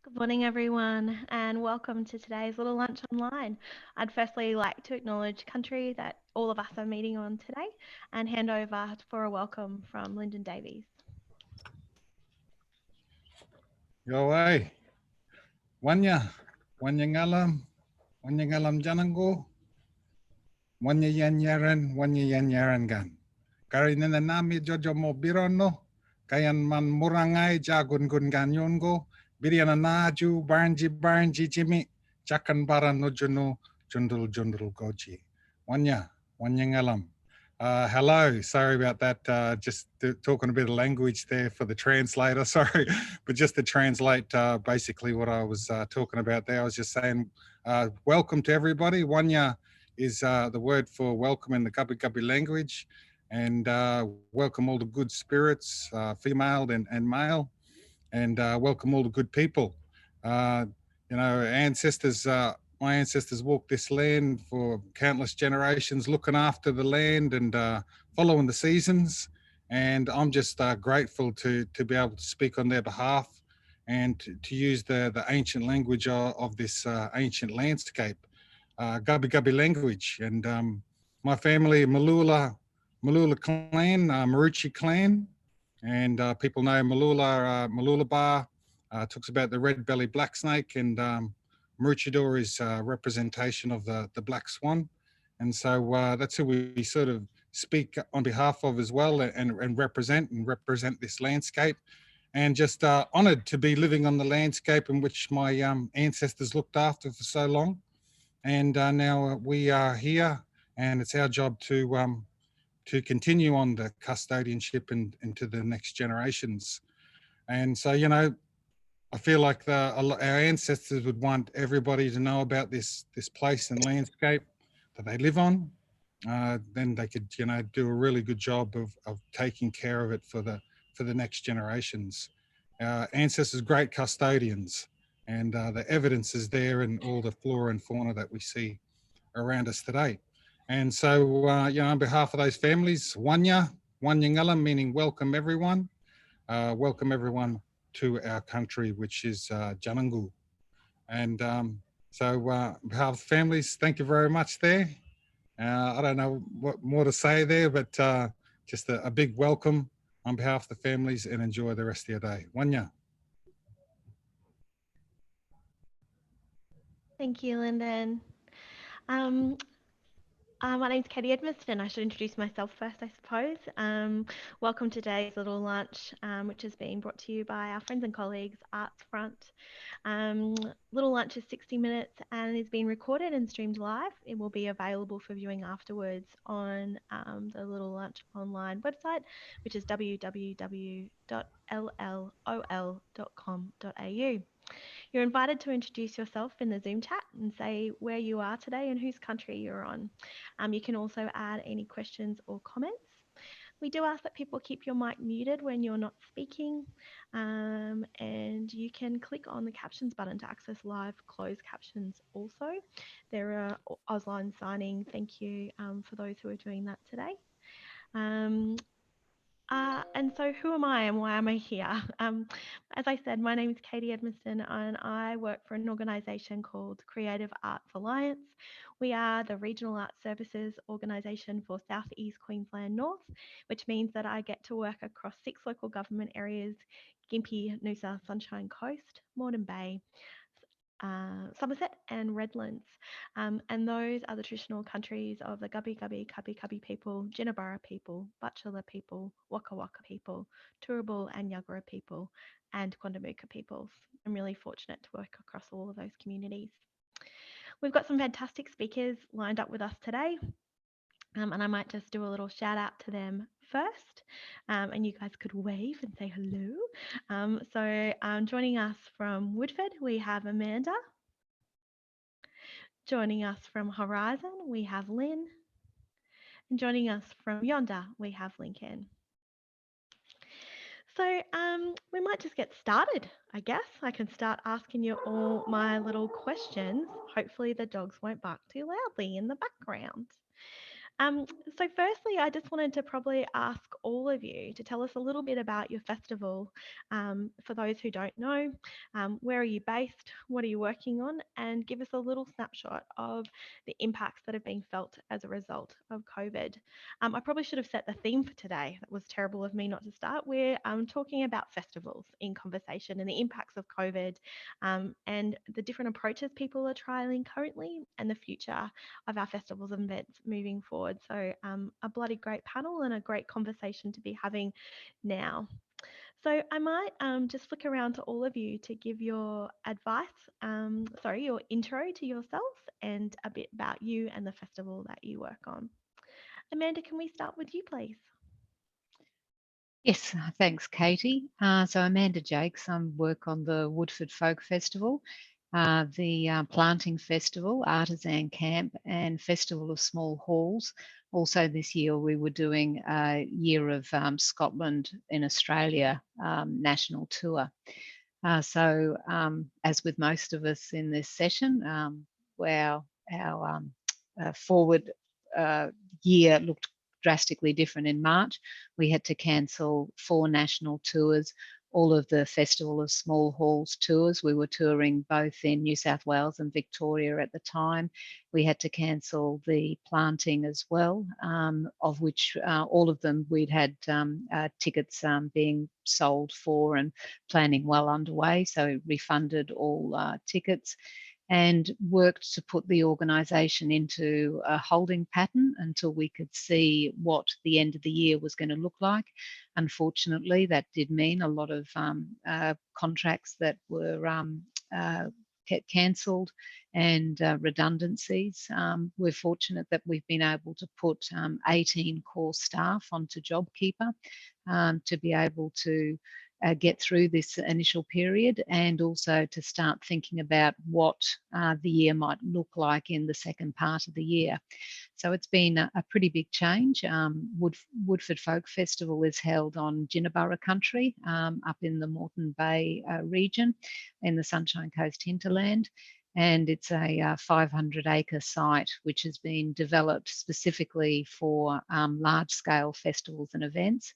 Good morning, everyone, and welcome to today's Little Lunch Online. I'd firstly like to acknowledge country that all of us are meeting on today and hand over for a welcome from Lyndon Davies. Yo ay, wanya, wanya ngalam janango, wanya yan yaran gan. Kari nina nami jojo mo birono, kayan man murangai jagun gun ganyon go, biriana naju barnji jimi, chakan bara no juno, jundul goji. Wanya ngalam. Hello, sorry about that. Just talking a bit of language there for the translator. Sorry, but just to translate basically what I was talking about there, I was just saying, welcome to everybody. Wanya is the word for welcome in the Gubbi Gubbi language, and welcome all the good spirits, female and male, and welcome all the good people. Uh, ancestors. My ancestors walked this land for countless generations, looking after the land and following the seasons. And I'm just grateful to be able to speak on their behalf and to use the ancient language of this ancient landscape, Gubbi Gubbi language. And my family, Malula clan, Maruchi clan, and people know Malula Bar, talks about the red-bellied black snake, and Maroochydore is a representation of the black swan. And so that's who we sort of speak on behalf of as well, and represent this landscape. And just honoured to be living on the landscape in which my ancestors looked after for so long. And now we are here, and it's our job to continue on the custodianship and into the next generations. And so, I feel like our ancestors would want everybody to know about this place and landscape that they live on. Then they could, do a really good job of taking care of it for the next generations. Ancestors, great custodians, and the evidence is there in all the flora and fauna that we see around us today. And so, on behalf of those families, Wanyangala, meaning welcome everyone to our country, which is Janangu. And so, on behalf of the families, thank you very much there. I don't know what more to say there, but just a big welcome on behalf of the families, and enjoy the rest of your day. Wanya. Thank you, Lyndon. Um, my name's Katie Edmiston. I should introduce myself first, I suppose. Welcome to today's Little Lunch, which is being brought to you by our friends and colleagues, Arts Front. Little Lunch is 60 minutes and is being recorded and streamed live. It will be available for viewing afterwards on the Little Lunch online website, which is www.llol.com.au. You're invited to introduce yourself in the Zoom chat and say where you are today and whose country you're on. You can also add any questions or comments. We do ask that people keep your mic muted when you're not speaking, and you can click on the captions button to access live closed captions also. There are Ausline signing. Thank you for those who are doing that today. And so who am I and why am I here? As I said, my name is Katie Edmiston and I work for an organisation called Creative Arts Alliance. We are the Regional Arts Services organisation for South East Queensland North, which means that I get to work across 6 local government areas: Gympie, Noosa, Sunshine Coast, Moreton Bay, Somerset and Redlands. And those are the traditional countries of the Gubbi Gubbi, Cubbi Cubbi people, Jinnabara people, Butchulla people, Waka Waka people, Turrbal and Yagara people, and Quandamooka peoples. I'm really fortunate to work across all of those communities. We've got some fantastic speakers lined up with us today. And I might just do a little shout out to them first, and you guys could wave and say hello. So joining us from Woodford, we have Amanda. Joining us from Horizon, we have Lynn. And joining us from Yonder, we have Lincoln. So we might just get started, I guess. I can start asking you all my little questions. Hopefully the dogs won't bark too loudly in the background. Um, so firstly, I just wanted to probably ask all of you to tell us a little bit about your festival. For those who don't know, where are you based? What are you working on? And give us a little snapshot of the impacts that have been felt as a result of COVID. I probably should have set the theme for today. That was terrible of me not to start. We're talking about festivals in conversation and the impacts of COVID, and the different approaches people are trialing currently and the future of our festivals and events moving forward. So, a bloody great panel and a great conversation to be having now. So, I might just flick around to all of you to give your advice, your intro to yourself and a bit about you and the festival that you work on. Amanda, can we start with you, please? Yes, thanks, Katie. So Amanda Jakes, I work on the Woodford Folk Festival, the Planting Festival, Artisan Camp, and Festival of Small Halls. Also this year we were doing a Year of Scotland in Australia national tour. So as with most of us in this session, our forward year looked drastically different in March. We had to cancel 4 national tours, all of the Festival of Small Halls tours. We were touring both in New South Wales and Victoria at the time. We had to cancel the planting as well, of which all of them we'd had tickets being sold for and planning well underway. So refunded all tickets and worked to put the organisation into a holding pattern until we could see what the end of the year was going to look like. Unfortunately, that did mean a lot of contracts that were cancelled and redundancies. We're fortunate that we've been able to put 18 core staff onto JobKeeper to be able to get through this initial period and also to start thinking about what the year might look like in the second part of the year. So it's been a pretty big change. Woodford Folk Festival is held on Jinnaburra country up in the Moreton Bay region in the Sunshine Coast hinterland. And it's a 500-acre site which has been developed specifically for large-scale festivals and events.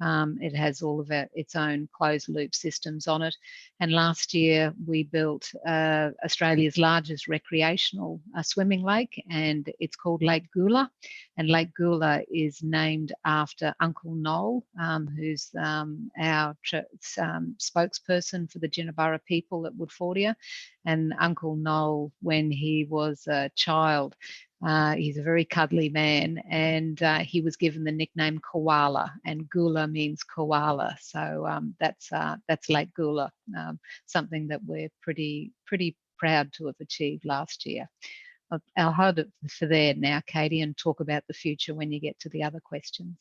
It has all of its own closed-loop systems on it. And last year we built Australia's largest recreational swimming lake, and it's called Lake Gula. And Lake Gula is named after Uncle Noel, who's our spokesperson for the Jinnaburra people at Woodfordia. And Uncle Noel, when he was a child, he's a very cuddly man, and he was given the nickname Koala, and Gula means koala. So that's Lake Gula, something that we're pretty proud to have achieved last year. I'll hold it for there now, Katie, and talk about the future when you get to the other questions.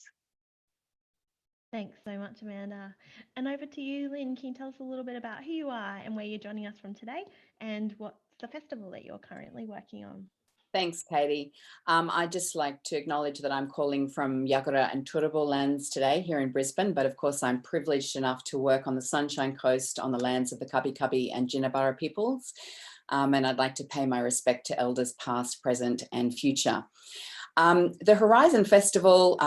Thanks so much, Amanda. And over to you, Lynn. Can you tell us a little bit about who you are and where you're joining us from today and what's the festival that you're currently working on? Thanks, Katie. I'd just like to acknowledge that I'm calling from Yagara and Turrbal lands today here in Brisbane, but of course I'm privileged enough to work on the Sunshine Coast on the lands of the Kabi Kabi and Jinnaburra peoples. And I'd like to pay my respect to elders past, present and future. The Horizon Festival,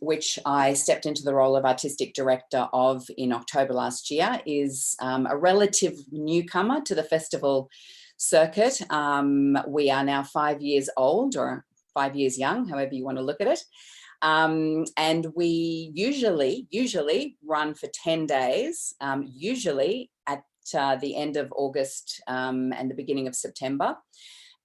which I stepped into the role of artistic director of in October last year, is a relative newcomer to the festival circuit. We are now 5 years old, or 5 years young, however you want to look at it. And we usually run for 10 days, usually at the end of August and the beginning of September.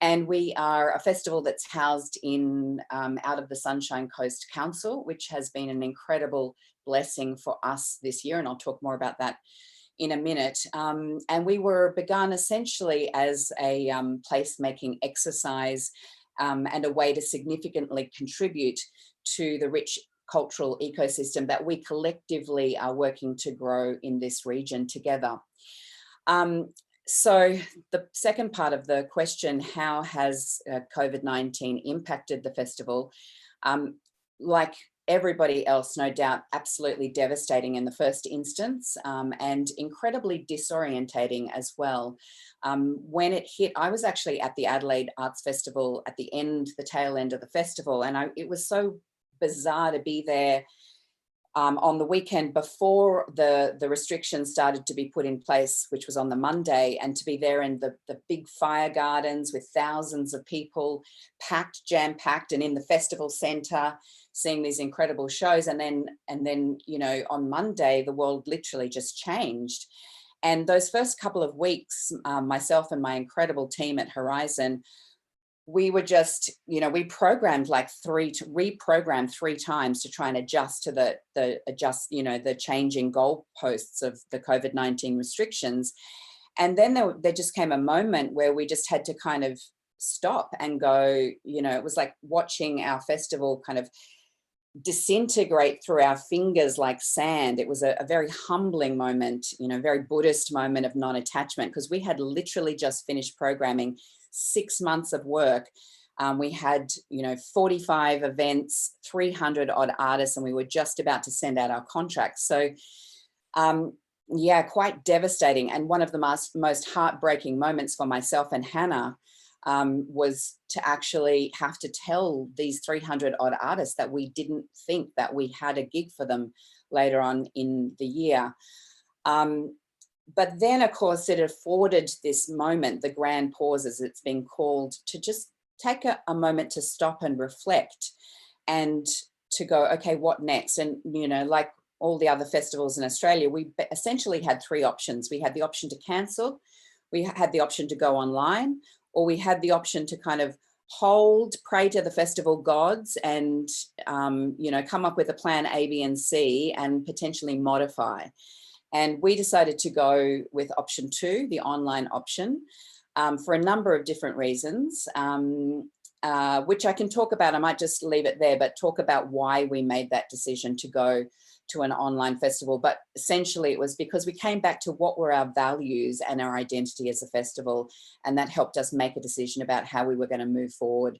And we are a festival that's housed in out of the Sunshine Coast Council, which has been an incredible blessing for us this year. And I'll talk more about that in a minute. And we were begun essentially as a placemaking exercise and a way to significantly contribute to the rich cultural ecosystem that we collectively are working to grow in this region together. So the second part of the question, how has COVID-19 impacted the festival? Like everybody else, no doubt, absolutely devastating in the first instance, and incredibly disorientating as well. When it hit, I was actually at the Adelaide Arts Festival at the tail end of the festival, and it was so bizarre to be there on the weekend before the restrictions started to be put in place, which was on the Monday, and to be there in the big fire gardens with thousands of people packed, jam-packed, and in the festival centre, seeing these incredible shows. And then, you know, on Monday, the world literally just changed. And those first couple of weeks, myself and my incredible team at Horizon, we were just, you know, we reprogrammed 3 times to try and adjust to the changing goalposts of the COVID-19 restrictions. And then there just came a moment where we just had to kind of stop and go, you know, it was like watching our festival kind of disintegrate through our fingers like sand. It was a very humbling moment, you know, very Buddhist moment of non-attachment, because we had literally just finished programming 6 months of work. We had, you know, 45 events, 300 odd artists, and we were just about to send out our contracts. So yeah, quite devastating. And one of the most heartbreaking moments for myself and Hannah was to actually have to tell these 300 odd artists that we didn't think that we had a gig for them later on in the year. But then, of course, it afforded this moment, the grand pause as it's been called, to just take a moment to stop and reflect and to go, okay, what next? And, you know, like all the other festivals in Australia, we essentially had 3 options. We had the option to cancel, we had the option to go online, or we had the option to kind of hold, pray to the festival gods and, you know, come up with a plan A, B, and C and potentially modify. And we decided to go with option 2, the online option, for a number of different reasons, which I can talk about. I might just leave it there, but talk about why we made that decision to go to an online festival. But essentially it was because we came back to what were our values and our identity as a festival, and that helped us make a decision about how we were going to move forward.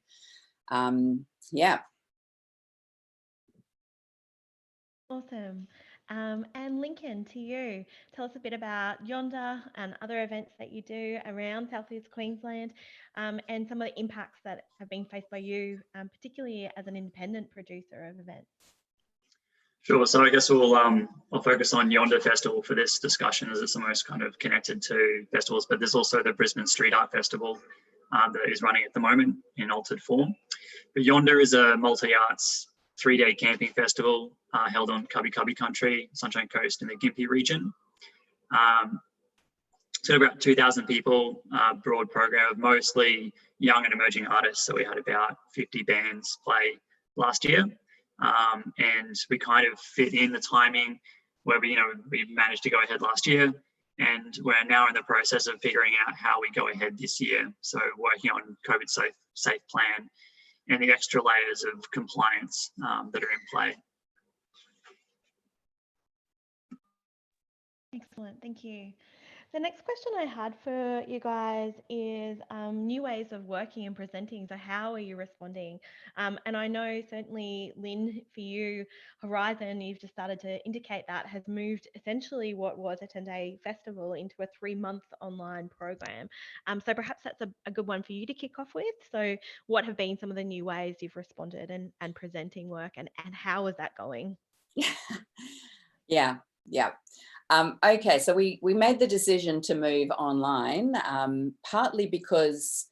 Yeah. Awesome. And Lincoln, to you, tell us a bit about Yonder and other events that you do around Southeast Queensland, and some of the impacts that have been faced by you, particularly as an independent producer of events. Sure. So I guess I'll focus on Yonder Festival for this discussion, as it's the most kind of connected to festivals. But there's also the Brisbane Street Art Festival that is running at the moment in altered form. But Yonder is a multi-arts 3-day camping festival held on Kabi Kabi country, Sunshine Coast in the Gympie region. So about 2,000 people, broad program of mostly young and emerging artists. So we had about 50 bands play last year. And we kind of fit in the timing where we managed to go ahead last year, and we're now in the process of figuring out how we go ahead this year. So working on COVID safe plan and the extra layers of compliance that are in play. Excellent, thank you. The next question I had for you guys is new ways of working and presenting. So how are you responding? And I know certainly, Lynn, for you, Horizon, you've just started to indicate that has moved essentially what was a 10-day festival into a 3-month online program. So perhaps that's a good one for you to kick off with. So what have been some of the new ways you've responded and presenting work, and how is that going? Yeah. Okay, so we made the decision to move online, partly because,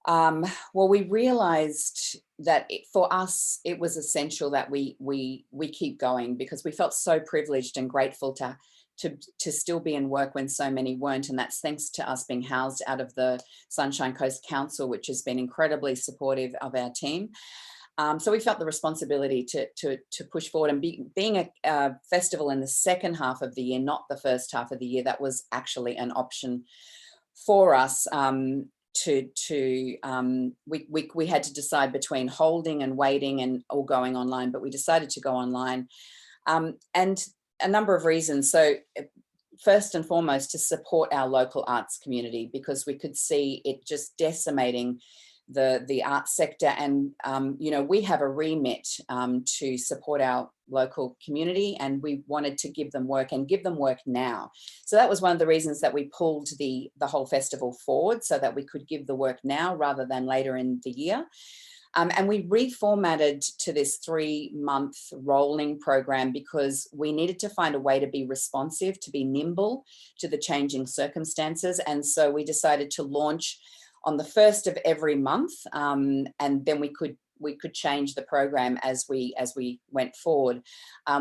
well, we realized that for us, it was essential that we keep going, because we felt so privileged and grateful to still be in work when so many weren't. And that's thanks to us being housed out of the Sunshine Coast Council, which has been incredibly supportive of our team. So we felt the responsibility to push forward, and being a festival in the second half of the year, not the first half of the year, that was actually an option for us. We had to decide between holding and waiting or going online, but we decided to go online, and a number of reasons. So first and foremost, to support our local arts community, because we could see it just decimating the arts sector. And, you know, we have a remit to support our local community, and we wanted to give them work and give them work now. So that was one of the reasons that we pulled the whole festival forward, so that we could give the work now rather than later in the year. And we reformatted to this 3-month rolling program because we needed to find a way to be responsive, to be nimble to the changing circumstances. And so we decided to launch on the 1st of every month, and then we could change the program as we went forward,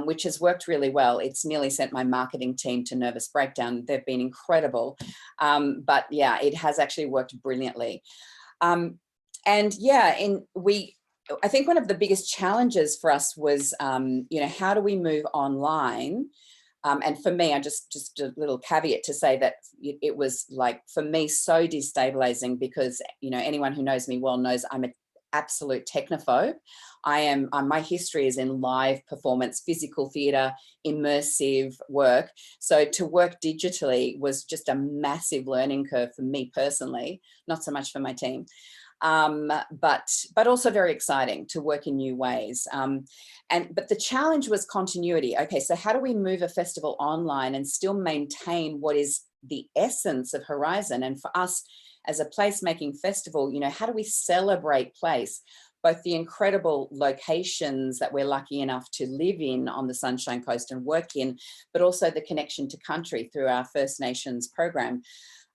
which has worked really well. It's nearly sent my marketing team to nervous breakdown. They've been incredible, but yeah, it has actually worked brilliantly. And yeah, I think one of the biggest challenges for us was, you know, how do we move online? And for me, I just a little caveat to say that it was, like, for me, so destabilizing because, you know, anyone who knows me well knows I'm an absolute technophobe. My history is in live performance, physical theatre, immersive work. So to work digitally was just a massive learning curve for me personally, not so much for my team. But also very exciting to work in new ways. But the challenge was continuity. Okay, so how do we move a festival online and still maintain what is the essence of Horizon? And for us as a placemaking festival, you know, how do we celebrate place? Both the incredible locations that we're lucky enough to live in on the Sunshine Coast and work in, but also the connection to country through our First Nations program.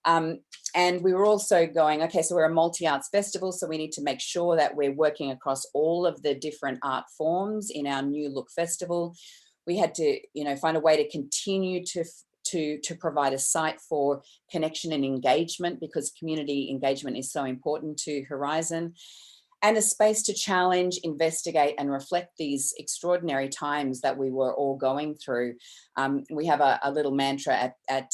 And we were also going, okay, so we're a multi-arts festival, so we need to make sure that we're working across all of the different art forms in our New Look Festival. We had to, you know, find a way to continue to provide a site for connection and engagement, because community engagement is so important to Horizon, and a space to challenge, investigate, and reflect these extraordinary times that we were all going through. We have a little mantra at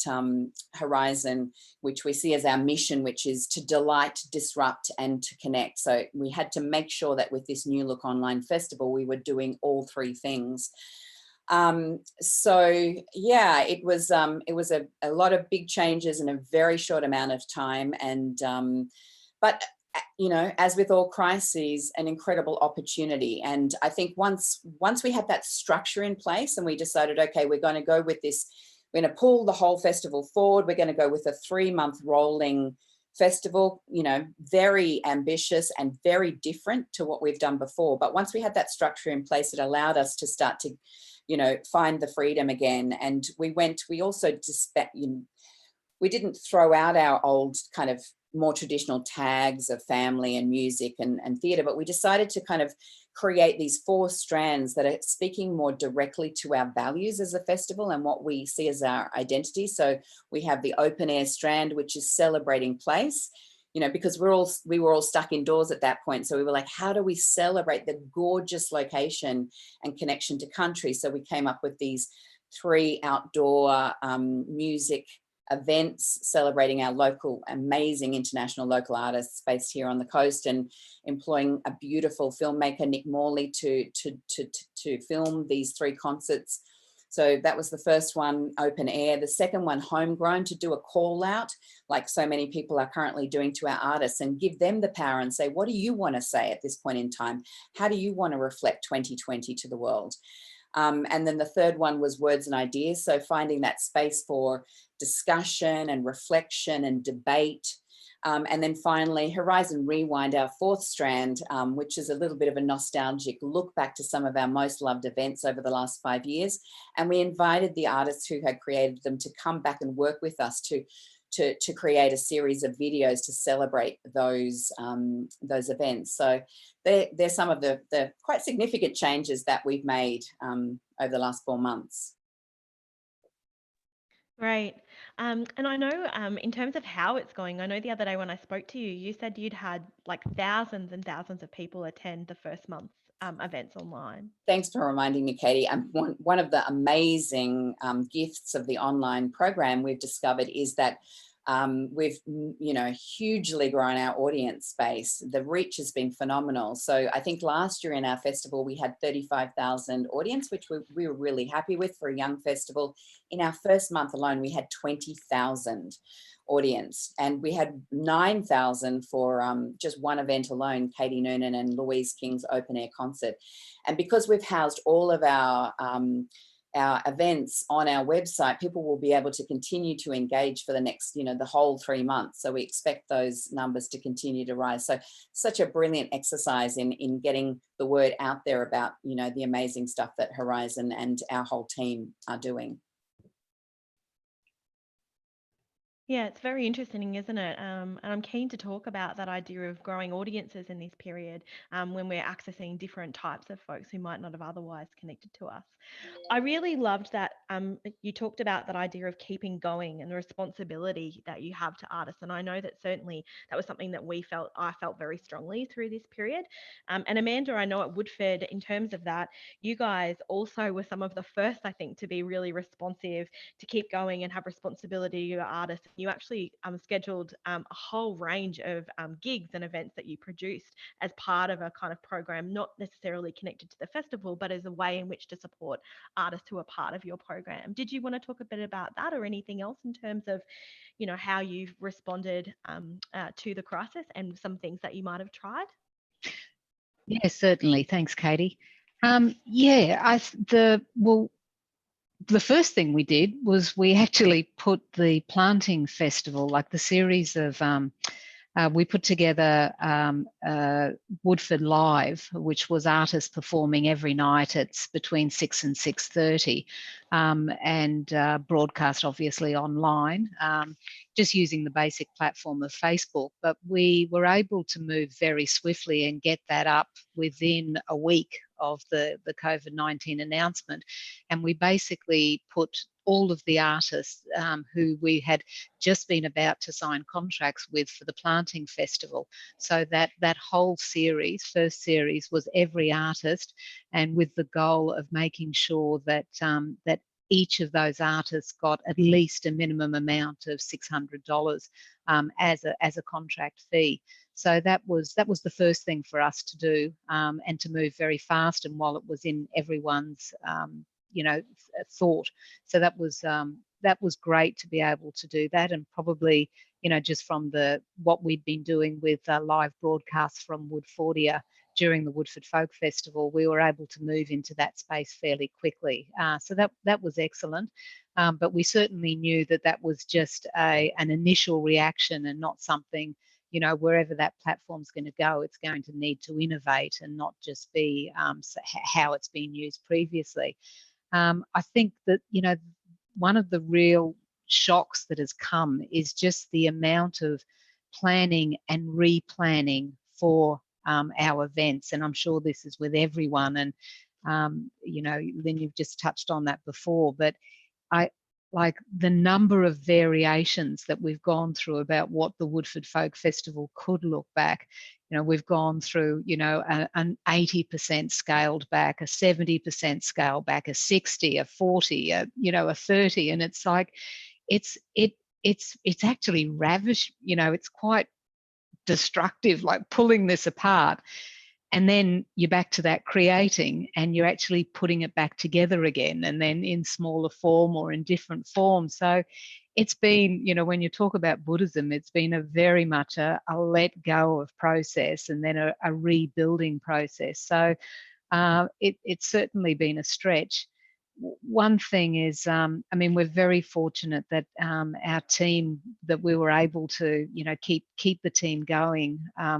Horizon, which we see as our mission, which is to delight, disrupt, and to connect. So we had to make sure that with this New Look Online Festival, we were doing all 3 things. So yeah, it was a lot of big changes in a very short amount of time. And, but you know, as with all crises, an incredible opportunity. And I think once we had that structure in place and we decided, okay, we're going to go with this, we're going to pull the whole festival forward. We're going to go with a 3-month rolling festival, you know, very ambitious and very different to what we've done before. But once we had that structure in place, it allowed us to start to, you know, find the freedom again. And we also just, we didn't throw out our old kind of more traditional tags of family and music and theatre, but we decided to kind of create these 4 strands that are speaking more directly to our values as a festival and what we see as our identity. So we have the open air strand, which is celebrating place, you know, because we were all stuck indoors at that point. So we were like, how do we celebrate the gorgeous location and connection to country? So we came up with these 3 outdoor music events celebrating our local, amazing international local artists based here on the coast, and employing a beautiful filmmaker, Nick Morley, to film these 3 concerts. So that was the first one, open air. The second one, homegrown, to do a call out, like so many people are currently doing to our artists, and give them the power and say, what do you want to say at this point in time? How do you want to reflect 2020 to the world? And then the third one was words and ideas. So finding that space for discussion and reflection and debate. And then finally, Horizon Rewind, our 4th strand, which is a little bit of a nostalgic look back to some of our most loved events over the last 5 years. And we invited the artists who had created them to come back and work with us to create a series of videos to celebrate those events. So they're some of the quite significant changes that we've made over the last 4 months. Great. And I know in terms of how it's going, I know the other day when I spoke to you, you said you'd had like thousands and thousands of people attend the first month's events online. Thanks for reminding me, Katie. One of the amazing gifts of the online program we've discovered is that We've, hugely grown our audience base. The reach has been phenomenal. So I think last year in our festival, we had 35,000 audience, which we were really happy with for a young festival. In our first month alone, we had 20,000 audience, and we had 9,000 for just one event alone, Katie Noonan and Louise King's open air concert. And because we've housed all of our events on our website, people will be able to continue to engage for the next, the whole 3 months. So we expect those numbers to continue to rise. So such a brilliant exercise in getting the word out there about, the amazing stuff that Horizon and our whole team are doing. Yeah, it's very interesting, isn't it? And I'm keen to talk about that idea of growing audiences in this period when we're accessing different types of folks who might not have otherwise connected to us. I really loved that you talked about that idea of keeping going and the responsibility that you have to artists. And I know that certainly that was something that I felt very strongly through this period. And Amanda, I know at Woodford, in terms of that, you guys also were some of the first, I think, to be really responsive, to keep going and have responsibility to your artists. You actually scheduled a whole range of gigs and events that you produced as part of a kind of program, not necessarily connected to the festival, but as a way in which to support artists who are part of your program. Did you want to talk a bit about that, or anything else in terms of, how you've responded to the crisis and some things that you might have tried? Yeah, certainly. Thanks, Katie. The first thing we did was we actually put the planting festival, like the series of, we put together Woodford Live, which was artists performing every night. It's between 6 and 6:30, and broadcast obviously online, just using the basic platform of Facebook. But we were able to move very swiftly and get that up within a week of the COVID-19 announcement. And we basically put all of the artists who we had just been about to sign contracts with for the planting festival. So that whole series, first series, was every artist, and with the goal of making sure that that each of those artists got at least a minimum amount of $600 as a contract fee. So that was the first thing for us to do, and to move very fast, and while it was in everyone's thought. So that was great to be able to do that, and probably just from what we'd been doing with live broadcasts from Woodfordia during the Woodford Folk Festival, we were able to move into that space fairly quickly. So that was excellent. But we certainly knew that was just an initial reaction, and not something, wherever that platform's going to go, it's going to need to innovate and not just be how it's been used previously. I think that, one of the real shocks that has come is just the amount of planning and replanning for our events. And I'm sure this is with everyone. And, Lynn, you've just touched on that before, but like the number of variations that we've gone through about what the Woodford Folk Festival could look back. We've gone through, an 80% scaled back, a 70% scale back, a 60, a 40, a 30. And it's like, it's actually ravish, it's quite destructive, like pulling this apart. And then you're back to that creating, and you're actually putting it back together again, and then in smaller form or in different forms. So it's been, when you talk about Buddhism, it's been a very much a let go of process, and then a rebuilding process. So it's certainly been a stretch. One thing is, we're very fortunate that our team, that we were able to, keep the team going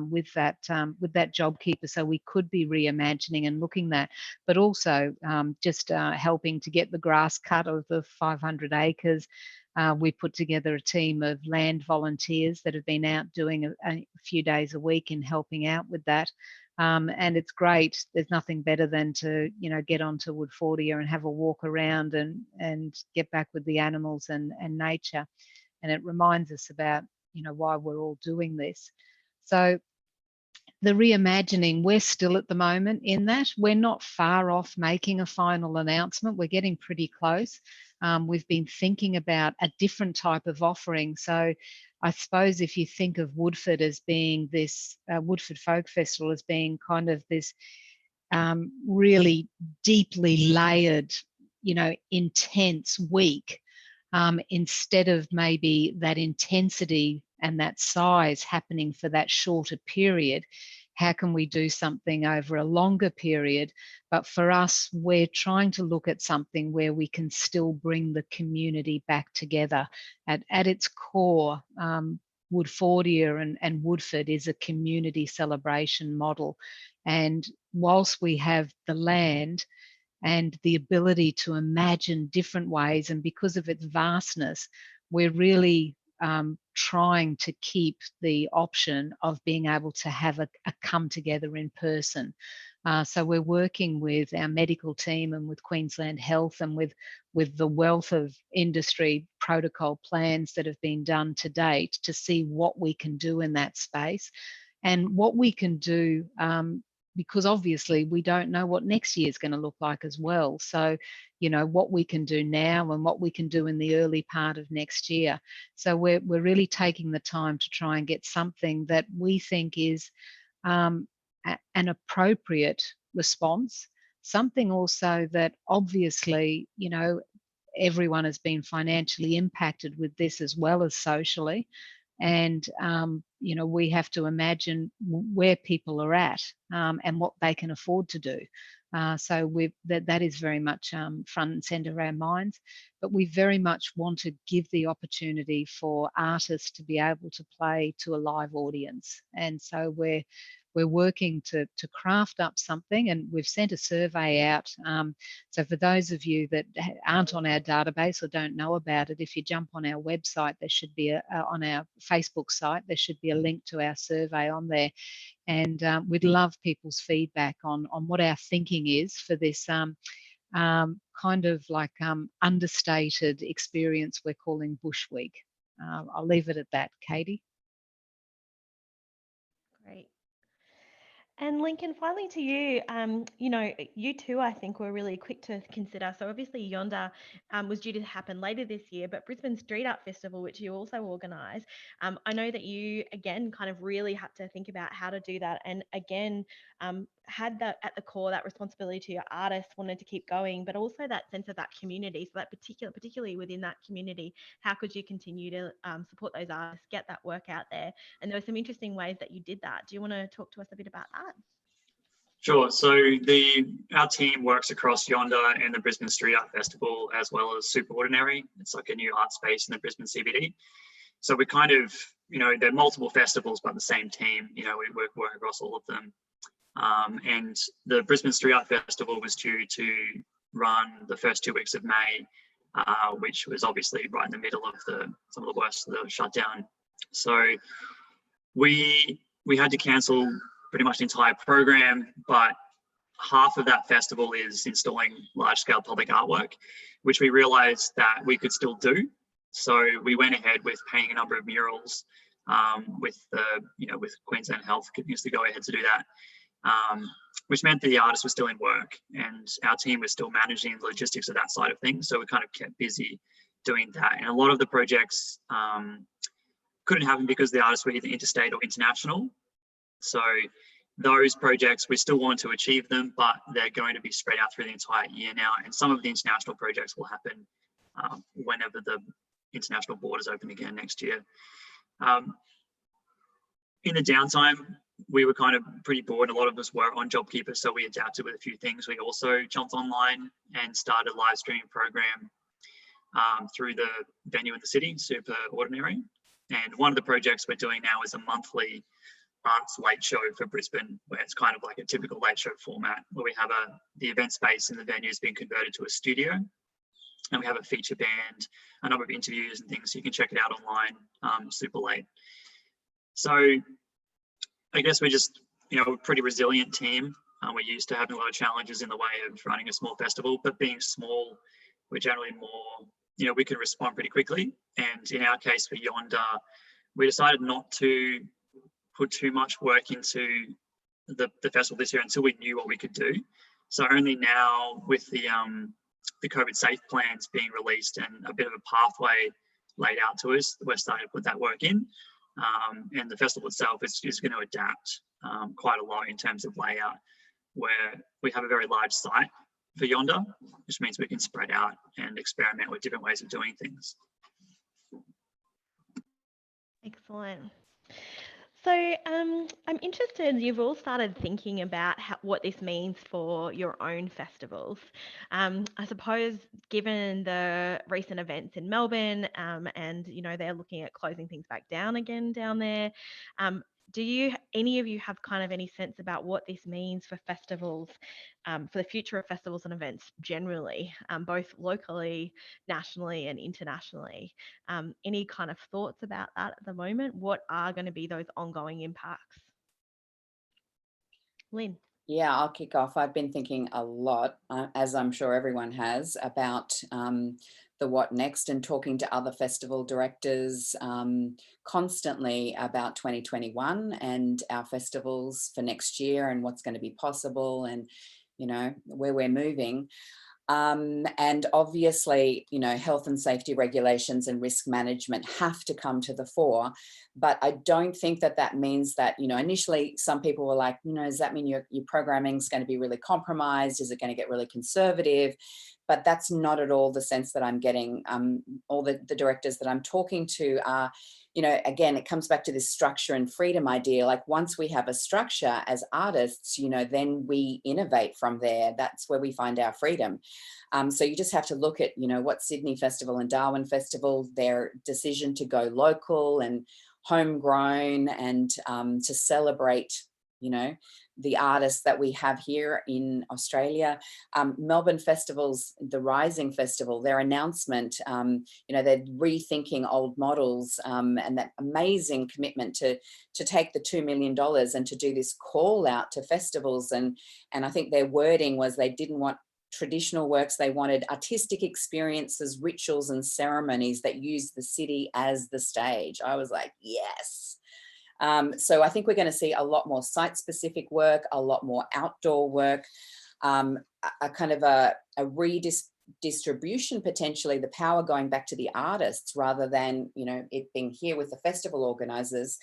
with that JobKeeper, so we could be reimagining and looking that, but also just helping to get the grass cut of the 500 acres. We put together a team of land volunteers that have been out doing a few days a week and helping out with that. And it's great. There's nothing better than to, get onto Woodfordia and have a walk around and get back with the animals and nature. And it reminds us about, why we're all doing this. So the reimagining, we're still at the moment in that. We're not far off making a final announcement. We're getting pretty close. We've been thinking about a different type of offering. So I suppose if you think of Woodford as being this, Woodford Folk Festival as being kind of this really deeply layered, you know, intense week, instead of maybe that intensity and that size happening for that shorter period, how can we do something over a longer period? But for us, we're trying to look at something where we can still bring the community back together. At its core, Woodfordia and Woodford is a community celebration model. And whilst we have the land and the ability to imagine different ways, and because of its vastness, we're really trying to keep the option of being able to have a come together in person. So we're working with our medical team and with Queensland Health and with the wealth of industry protocol plans that have been done to date to see what we can do in that space and what we can do, because obviously we don't know what next year is going to look like as well. So, you know, what we can do now and what we can do in the early part of next year. So we're really taking the time to try and get something that we think is an appropriate response, something also that obviously, you know, everyone has been financially impacted with this as well as socially. And, you know, we have to imagine where people are at and what they can afford to do. So that is very much front and centre of our minds. But we very much want to give the opportunity for artists to be able to play to a live audience. And so we're working to craft up something, and we've sent a survey out. So for those of you that aren't on our database or don't know about it, if you jump on our website, there should be on our Facebook site, there should be a link to our survey on there. And we'd love people's feedback on what our thinking is for this kind of like understated experience we're calling Bush Week. I'll leave it at that, Katie. Great. And Lincoln, finally to you, you know, you too, I think, were really quick to consider. So obviously Yonder was due to happen later this year, but Brisbane Street Art Festival, which you also organise, I know that you, again, kind of really had to think about how to do that. And again, had that at the core, that responsibility to your artists, wanted to keep going, but also that sense of that community. So that particularly within that community, how could you continue to support those artists, get that work out there? And there were some interesting ways that you did that. Do you want to talk to us a bit about that? Sure. So our team works across Yonder and the Brisbane Street Art Festival, as well as Superordinary. It's like a new art space in the Brisbane CBD. So we kind of, you know, there are multiple festivals, but the same team, you know, we work across all of them. And the Brisbane Street Art Festival was due to run the first 2 weeks of May, which was obviously right in the middle of some of the worst of the shutdown. So we had to cancel pretty much the entire program, but half of that festival is installing large-scale public artwork, which we realized that we could still do. So we went ahead with painting a number of murals with Queensland Health giving us the go-ahead to do that, which meant that the artists were still in work and our team was still managing the logistics of that side of things. So we kind of kept busy doing that. And a lot of the projects couldn't happen because the artists were either interstate or international. So those projects, we still want to achieve them, but they're going to be spread out through the entire year now. And some of the international projects will happen whenever the international borders open again next year. In the downtime, we were kind of pretty bored. A lot of us were on JobKeeper, so we adapted with a few things. We also jumped online and started a live streaming program through the venue in the city, Superordinary. And one of the projects we're doing now is a monthly arts late show for Brisbane, where it's kind of like a typical late show format, where we have the event space in the venue has been converted to a studio, and we have a feature band, a number of interviews and things. So you can check it out online, super late. So I guess we're just, you know, a pretty resilient team. We're used to having a lot of challenges in the way of running a small festival, but being small, we're generally more, you know, we can respond pretty quickly. And in our case for Yonder, we decided not to put too much work into the festival this year until we knew what we could do. So only now, with the COVID safe plans being released and a bit of a pathway laid out to us, we're starting to put that work in. And the festival itself is going to adapt quite a lot in terms of layout, where we have a very large site for Yonder, which means we can spread out and experiment with different ways of doing things. Excellent. So I'm interested, you've all started thinking about what this means for your own festivals. I suppose given the recent events in Melbourne and, you know, they're looking at closing things back down again down there, do any of you have kind of any sense about what this means for festivals, for the future of festivals and events generally, both locally, nationally and internationally? Any kind of thoughts about that at the moment? What are going to be those ongoing impacts? Lynn? Yeah, I'll kick off. I've been thinking a lot, as I'm sure everyone has, about the what next, and talking to other festival directors constantly about 2021 and our festivals for next year and what's going to be possible and, you know, where we're moving. And obviously, you know, health and safety regulations and risk management have to come to the fore. But I don't think that that means that, you know, initially some people were like, you know, does that mean your programming is going to be really compromised? Is it going to get really conservative? But that's not at all the sense that I'm getting. All the directors that I'm talking to are, you know, again, it comes back to this structure and freedom idea. Like once we have a structure as artists, you know, then we innovate from there. That's where we find our freedom. So you just have to look at, you know, what Sydney Festival and Darwin Festival, their decision to go local and homegrown and to celebrate, you know, the artists that we have here in Australia. Melbourne Festivals, the Rising Festival, their announcement, you know, they're rethinking old models and that amazing commitment to take the $2 million and to do this call out to festivals. And I think their wording was they didn't want traditional works, they wanted artistic experiences, rituals and ceremonies that use the city as the stage. I was like, yes. So I think we're going to see a lot more site-specific work, a lot more outdoor work, a kind of a redistribution, potentially the power going back to the artists rather than, you know, it being here with the festival organisers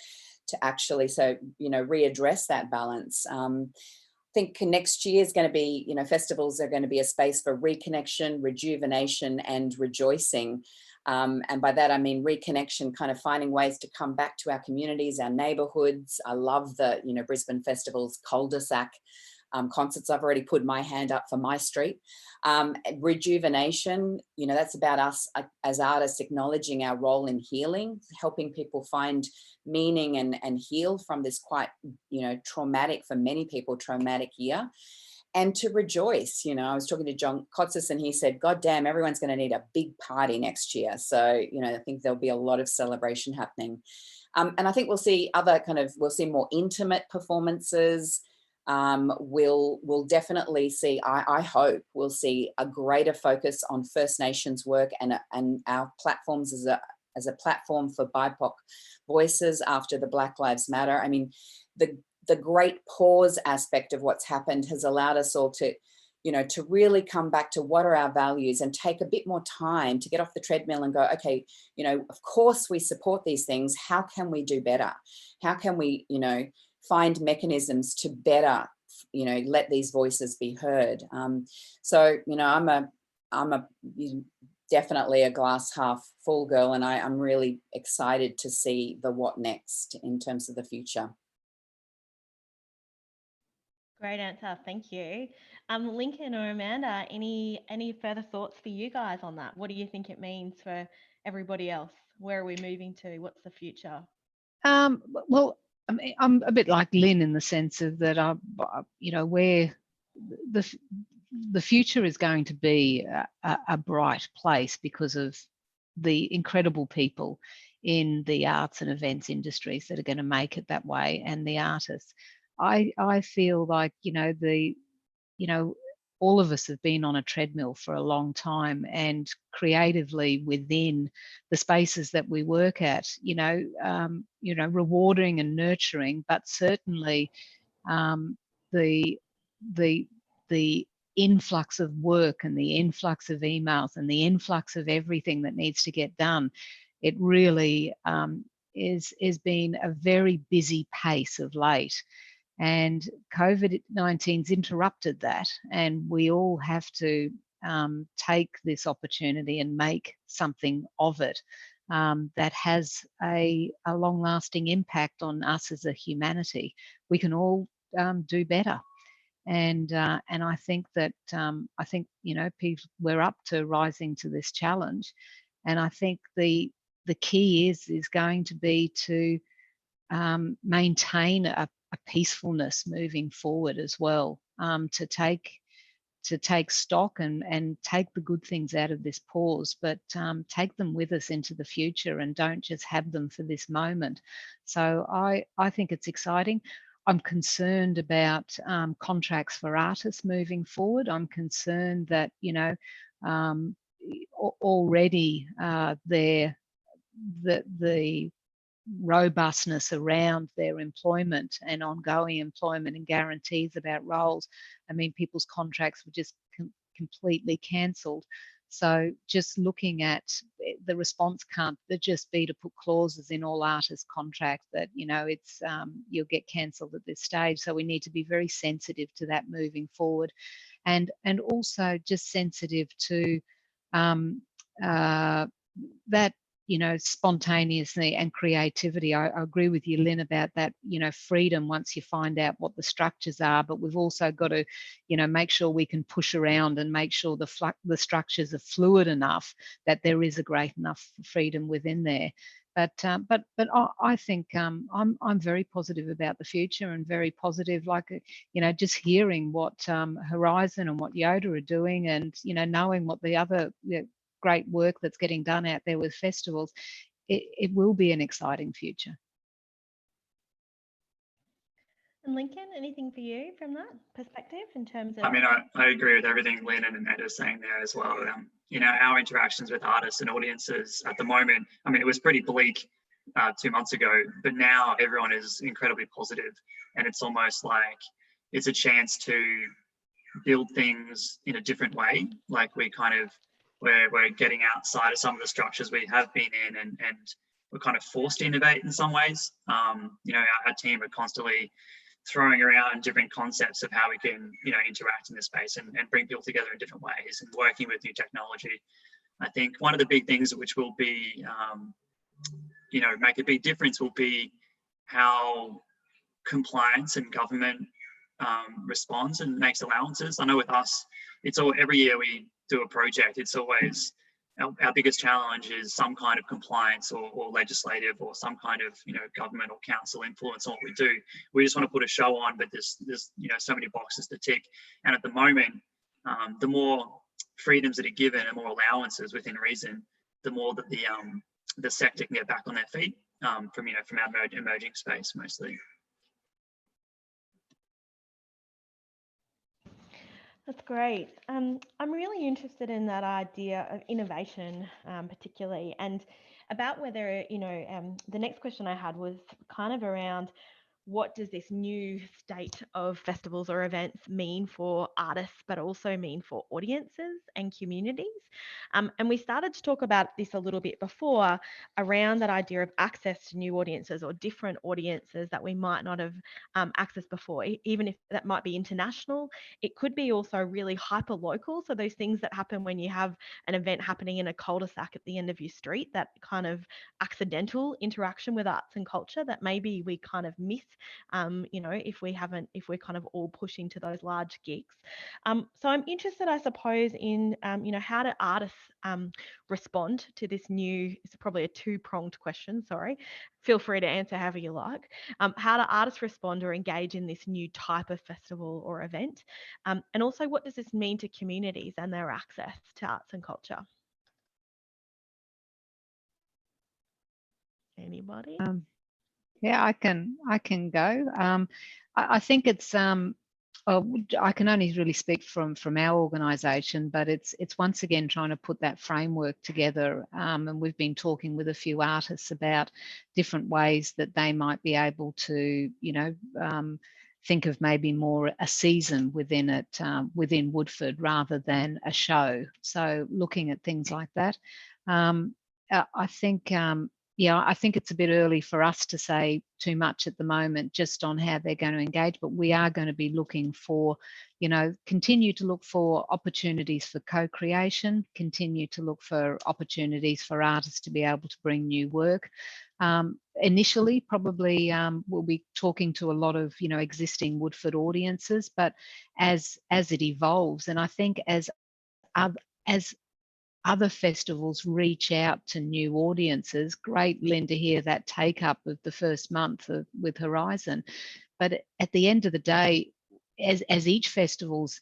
to actually, so, you know, readdress that balance. I think next year is going to be, you know, festivals are going to be a space for reconnection, rejuvenation and rejoicing. And by that, I mean reconnection, kind of finding ways to come back to our communities, our neighbourhoods. I love the, you know, Brisbane Festival's cul-de-sac concerts. I've already put my hand up for my street. Rejuvenation, you know, that's about us as artists acknowledging our role in healing, helping people find meaning and heal from this quite, you know, traumatic, for many people, traumatic year. And to rejoice, you know, I was talking to John Kotsis and he said, God damn, everyone's going to need a big party next year. So, you know, I think there'll be a lot of celebration happening. And I think we'll see we'll see more intimate performances. We'll definitely see, I hope we'll see a greater focus on First Nations work and our platforms as a platform for BIPOC voices after the Black Lives Matter. I mean, the great pause aspect of what's happened has allowed us all to, you know, to really come back to what are our values and take a bit more time to get off the treadmill and go, okay, you know, of course we support these things. How can we do better? How can we, you know, find mechanisms to better, you know, let these voices be heard? So, you know, I'm definitely a glass half full girl, and I'm really excited to see the what next in terms of the future. Great answer, thank you. Lincoln or Amanda, any further thoughts for you guys on that? What do you think it means for everybody else? Where are we moving to? What's the future? Well, I mean, I'm a bit like Lynn in the sense of that, you know, where the future is going to be a bright place because of the incredible people in the arts and events industries that are going to make it that way, and the artists. I feel like, you know, all of us have been on a treadmill for a long time, and creatively within the spaces that we work at, you know, rewarding and nurturing, but certainly the influx of work and the influx of emails and the influx of everything that needs to get done, it really is been a very busy pace of late. And COVID-19's interrupted that, and we all have to take this opportunity and make something of it that has a long-lasting impact on us as a humanity. We can all do better. And I think that people, we're up to rising to this challenge. And I think the key is going to be to maintain a peacefulness moving forward as well, to take stock and take the good things out of this pause, but take them with us into the future and don't just have them for this moment. So I think it's exciting. I'm concerned about contracts for artists moving forward. I'm concerned that, already the robustness around their employment and ongoing employment and guarantees about roles. I mean, people's contracts were just completely cancelled. So just looking at the response can't just be to put clauses in all artists' contracts that, it's you'll get cancelled at this stage. So we need to be very sensitive to that moving forward, and also just sensitive to that, spontaneously and creativity. I agree with you, Lynn, about that, freedom once you find out what the structures are, but we've also got to, make sure we can push around and make sure the structures are fluid enough that there is a great enough freedom within there. But I think I'm very positive about the future, and very positive, like, just hearing what Horizon and what Yoda are doing, and, knowing what the other great work that's getting done out there with festivals, it will be an exciting future. And Lincoln, anything for you from that perspective in terms of? I mean, I agree with everything Lynn and Amanda are saying there as well. Our interactions with artists and audiences at the moment, I mean, it was pretty bleak 2 months ago, but now everyone is incredibly positive, and it's almost like it's a chance to build things in a different way. Like we're getting outside of some of the structures we have been in, and we're kind of forced to innovate in some ways. Our team are constantly throwing around different concepts of how we can, interact in this space and bring people together in different ways, and working with new technology. I think one of the big things which will be, make a big difference will be how compliance and government responds and makes allowances. I know with us, it's all, every year we do a project, it's always our biggest challenge is some kind of compliance or legislative or some kind of government or council influence on what we do. We just want to put a show on, but there's so many boxes to tick. And at the moment, the more freedoms that are given and more allowances within reason, the more that the sector can get back on their feet from our emerging space mostly. That's great. I'm really interested in that idea of innovation, particularly, and about whether, the next question I had was kind of around what does this new state of festivals or events mean for artists, but also mean for audiences and communities? And we started to talk about this a little bit before around that idea of access to new audiences or different audiences that we might not have accessed before, even if that might be international. It could be also really hyper local. So those things that happen when you have an event happening in a cul-de-sac at the end of your street, that kind of accidental interaction with arts and culture that maybe we kind of miss, if we're kind of all pushing to those large gigs. So I'm interested, I suppose, in, how do artists respond to this new, it's probably a two-pronged question, sorry. Feel free to answer however you like. How do artists respond or engage in this new type of festival or event? And also, what does this mean to communities and their access to arts and culture? Anybody? Yeah, I can go. I think it's I can only really speak from our organisation, but it's once again trying to put that framework together. And we've been talking with a few artists about different ways that they might be able to, think of maybe more a season within it, within Woodford, rather than a show. So looking at things like that. I think, yeah, I think it's a bit early for us to say too much at the moment just on how they're going to engage, but we are going to be looking for, you know, continue to look for opportunities for co-creation, continue to look for opportunities for artists to be able to bring new work. Initially, probably we'll be talking to a lot of, you know, existing Woodford audiences, but as it evolves, and I think as other festivals reach out to new audiences, great, Lynn, to hear that take up of the first month with Horizon. But at the end of the day, as each festival's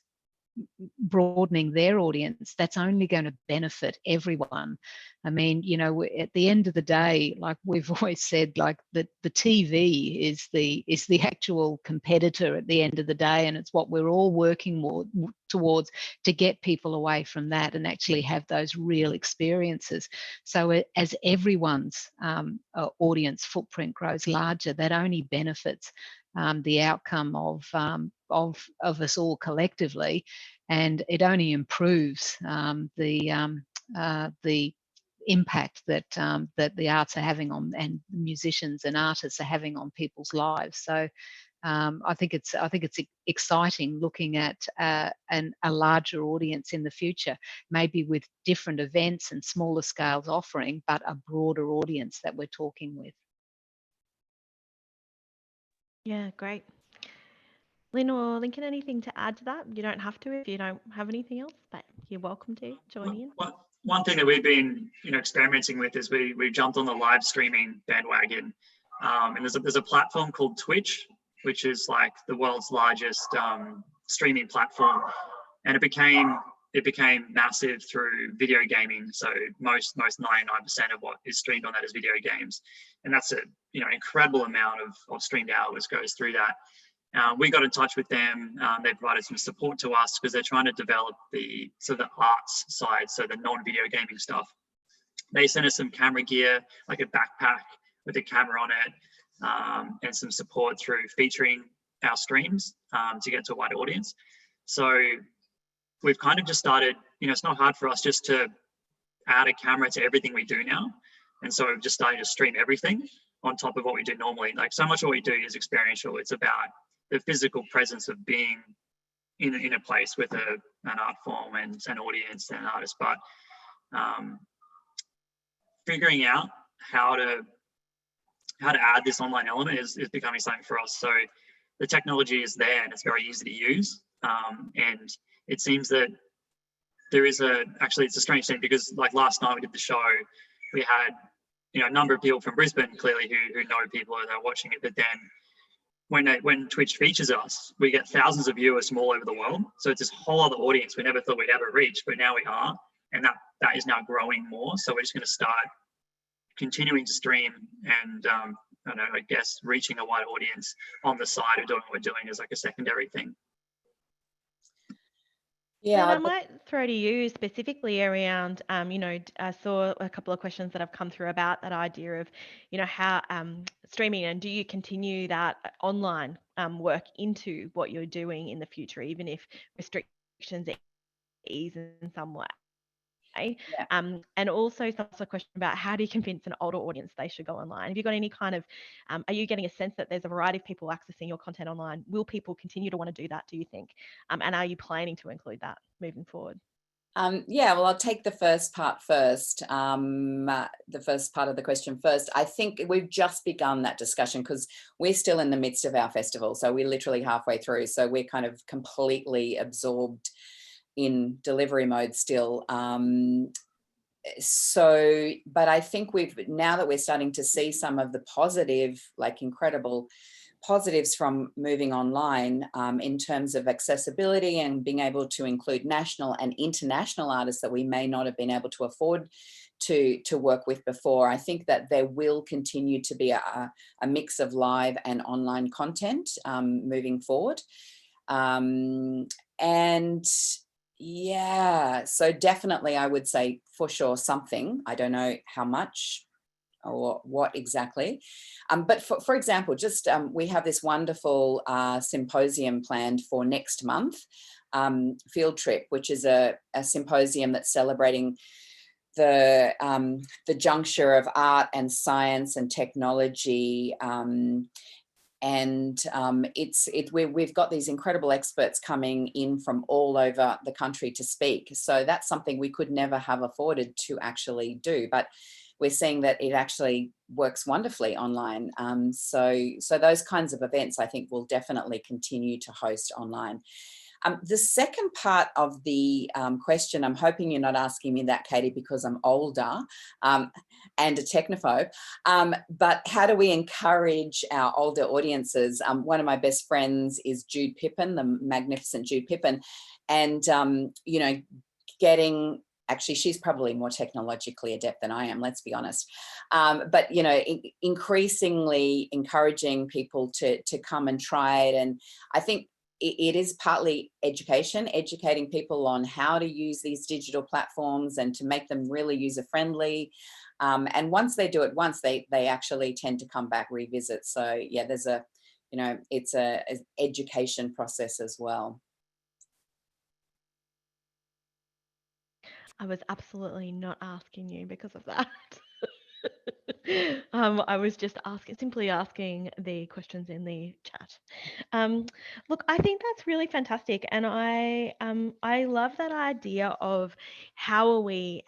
broadening their audience, that's only going to benefit everyone. I mean, you know, at the end of the day, like we've always said, like the TV is the actual competitor at the end of the day, and it's what we're all working towards to get people away from that and actually have those real experiences. So as everyone's audience footprint grows larger, that only benefits the outcome of us all collectively, and it only improves the impact that that the arts are having on, and musicians and artists are having on people's lives. So I think it's exciting looking at a larger audience in the future, maybe with different events and smaller scales offering, but a broader audience that we're talking with. Yeah, great. Lynn or Lincoln, anything to add to that? You don't have to if you don't have anything else, but you're welcome to join in. One thing that we've been, you know, experimenting with is we've jumped on the live streaming bandwagon, and there's a platform called Twitch, which is like the world's largest streaming platform, and it became massive through video gaming. So most 99% of what is streamed on that is video games, and that's a, you know, incredible amount of streamed hours goes through that. We got in touch with them. They provided some support to us because they're trying to develop the arts side, so the non-video gaming stuff. They sent us some camera gear, like a backpack with a camera on it, and some support through featuring our streams to get to a wider audience. So we've kind of just started, you know, it's not hard for us just to add a camera to everything we do now. And so we've just started to stream everything on top of what we do normally. Like, so much of what we do is experiential. It's about the physical presence of being in a place with an art form and an audience and an artist, but figuring out how to add this online element is becoming something for us. So the technology is there and it's very easy to use, and it seems that there is actually it's a strange thing, because like last night we did the show, we had, you know, a number of people from Brisbane clearly who know people and are watching it, but then when Twitch features us, we get thousands of viewers from all over the world. So it's this whole other audience we never thought we'd ever reach, but now we are, and that is now growing more. So we're just going to start continuing to stream and I don't know, I guess reaching a wide audience on the side of doing what we're doing as like a secondary thing. Yeah, I might throw to you specifically around, you know, I saw a couple of questions that have come through about that idea of, you know, how streaming, and do you continue that online work into what you're doing in the future, even if restrictions ease in some way? Yeah. And also a question about how do you convince an older audience they should go online? Have you got any kind of, are you getting a sense that there's a variety of people accessing your content online? Will people continue to want to do that, do you think? And are you planning to include that moving forward? Yeah, well, I'll take the first part first, the first part of the question first. I think we've just begun that discussion because we're still in the midst of our festival. So we're literally halfway through. So we're kind of completely absorbed in delivery mode still. But I think now that we're starting to see some of the positive, like incredible positives from moving online in terms of accessibility and being able to include national and international artists that we may not have been able to afford to work with before. I think that there will continue to be a mix of live and online content moving forward. And yeah, so definitely I would say for sure something. I don't know how much or what exactly. But for example, just we have this wonderful symposium planned for next month, Field Trip, which is a symposium that's celebrating the juncture of art and science and technology. We've got these incredible experts coming in from all over the country to speak. So that's something we could never have afforded to actually do, but we're seeing that it actually works wonderfully online. So those kinds of events, I think, will definitely continue to host online. The second part of the question, I'm hoping you're not asking me that, Katie, because I'm older and a technophobe, but how do we encourage our older audiences? One of my best friends is Jude Pippin, the magnificent Jude Pippin, and, you know, actually, she's probably more technologically adept than I am, let's be honest. But, you know, increasingly encouraging people to come and try it. And I think it is partly educating people on how to use these digital platforms and to make them really user-friendly. And once they do it once, they actually tend to come back, revisit. So yeah, there's it's an education process as well. I was absolutely not asking you because of that. I was just simply asking the questions in the chat. Look, I think that's really fantastic, and I love that idea of how are we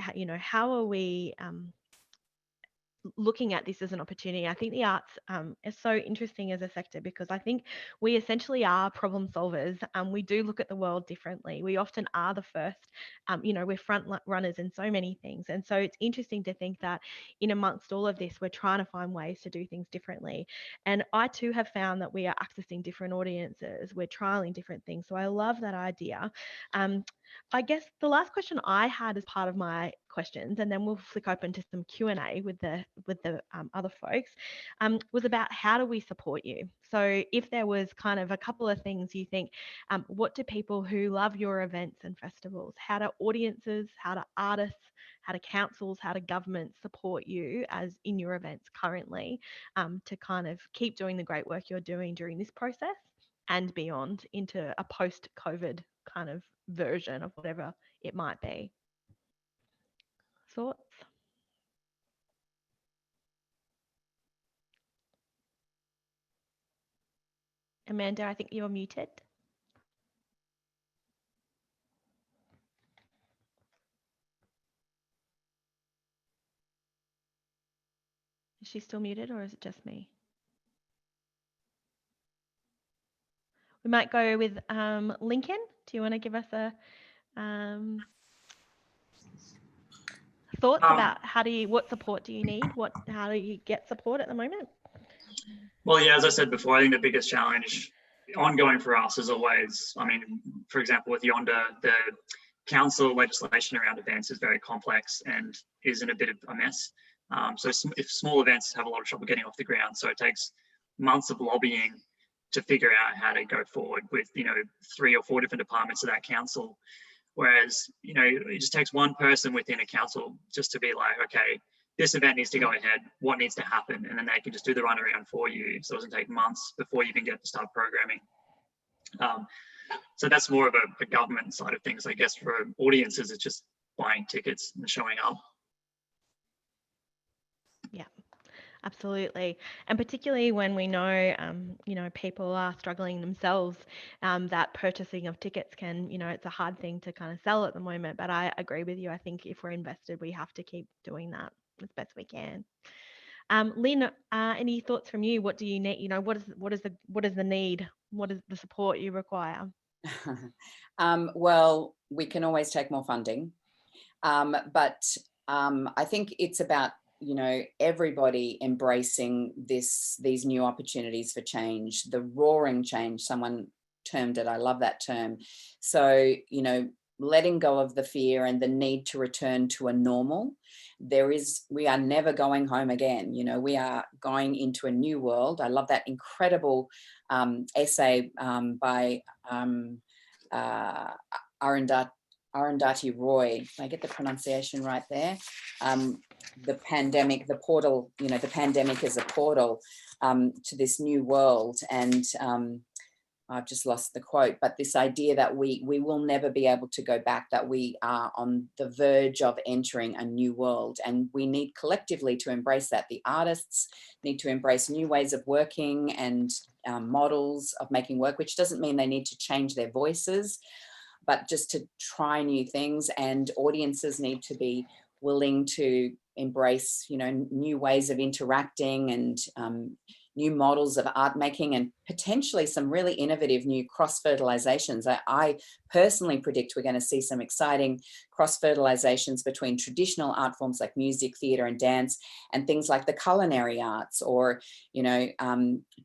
looking at this as an opportunity. I think the arts is so interesting as a sector because I think we essentially are problem solvers. We do look at the world differently. We often are the first, we're front runners in so many things. And so it's interesting to think that in amongst all of this, we're trying to find ways to do things differently. And I too have found that we are accessing different audiences. We're trialing different things. So I love that idea. I guess the last question I had as part of my questions, and then we'll flick open to some Q&A with the other folks, was about how do we support you? So if there was kind of a couple of things you think, what do people who love your events and festivals, how do audiences, how do artists, how do councils, how do governments support you as in your events currently, to kind of keep doing the great work you're doing during this process and beyond into a post-COVID kind of version of whatever it might be? Thoughts? Amanda, I think you're muted. Is she still muted or is it just me? We might go with Lincoln. Do you want to give us a thoughts about what support do you need? How do you get support at the moment? Well, yeah, as I said before, I think the biggest challenge ongoing for us is always, I mean, for example, with Yonder, the council legislation around events is very complex and is in a bit of a mess. So if small events have a lot of trouble getting off the ground, so it takes months of lobbying to figure out how to go forward with, 3 or 4 different departments of that council. Whereas, it just takes one person within a council just to be like, okay, this event needs to go ahead, what needs to happen? And then they can just do the runaround for you. So it doesn't take months before you even get to start programming. So that's more of a government side of things. I guess for audiences, it's just buying tickets and showing up. Yeah, absolutely. And particularly when we know, people are struggling themselves, that purchasing of tickets can, it's a hard thing to kind of sell at the moment. But I agree with you. I think if we're invested, we have to keep doing that as best we can. Lynn, any thoughts from you? What do you need? What is the need? What is the support you require? Well, we can always take more funding, but I think it's about everybody embracing these new opportunities for change, the roaring change. Someone termed it. I love that term. So letting go of the fear and the need to return to a normal. We are never going home again. We are going into a new world. I love that incredible essay by Arundhati Roy. Did I get the pronunciation right there? the pandemic, the portal, you know, the pandemic is a portal to this new world. And I've just lost the quote, but this idea that we will never be able to go back, that we are on the verge of entering a new world, and we need collectively to embrace that. The artists need to embrace new ways of working and models of making work, which doesn't mean they need to change their voices, but just to try new things. And audiences need to be willing to embrace, you know, new ways of interacting and new models of art making, and potentially some really innovative new cross-fertilizations. I personally predict we're going to see some exciting cross-fertilizations between traditional art forms like music, theatre and dance, and things like the culinary arts, or, you know,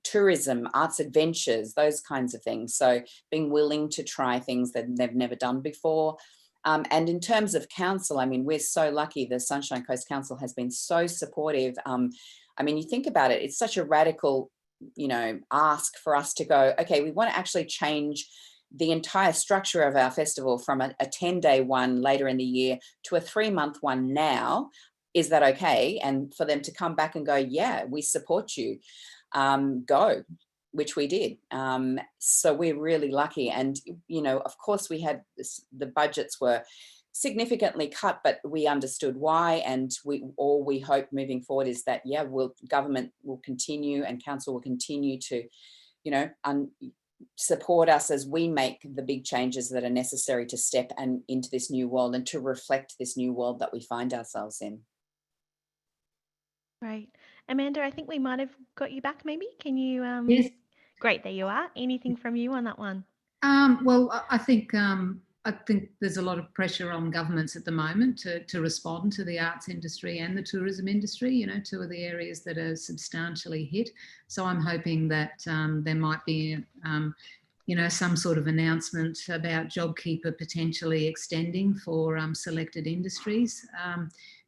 tourism, arts adventures, those kinds of things. So being willing to try things that they've never done before. And in terms of council, I mean, we're so lucky. The Sunshine Coast Council has been so supportive. I mean, you think about it, it's such a radical, you know, ask for us to go, okay, we want to actually change the entire structure of our festival from a 10-day one later in the year to a 3-month one now. Is that okay? And for them to come back and go, yeah, we support you, go, which we did. So we're really lucky. And, you know, of course we had this, the budgets were significantly cut, but we understood why. And all we hope moving forward is that, yeah, government will continue and council will continue to, you know, support us as we make the big changes that are necessary to step into this new world and to reflect this new world that we find ourselves in. Right. Amanda, I think we might have got you back maybe. Can you, Yes. Great, there you are. Anything from you on that one? Well, I think there's a lot of pressure on governments at the moment to respond to the arts industry and the tourism industry, you know, two of the areas that are substantially hit. So I'm hoping that there might be, you know, some sort of announcement about JobKeeper potentially extending for selected industries.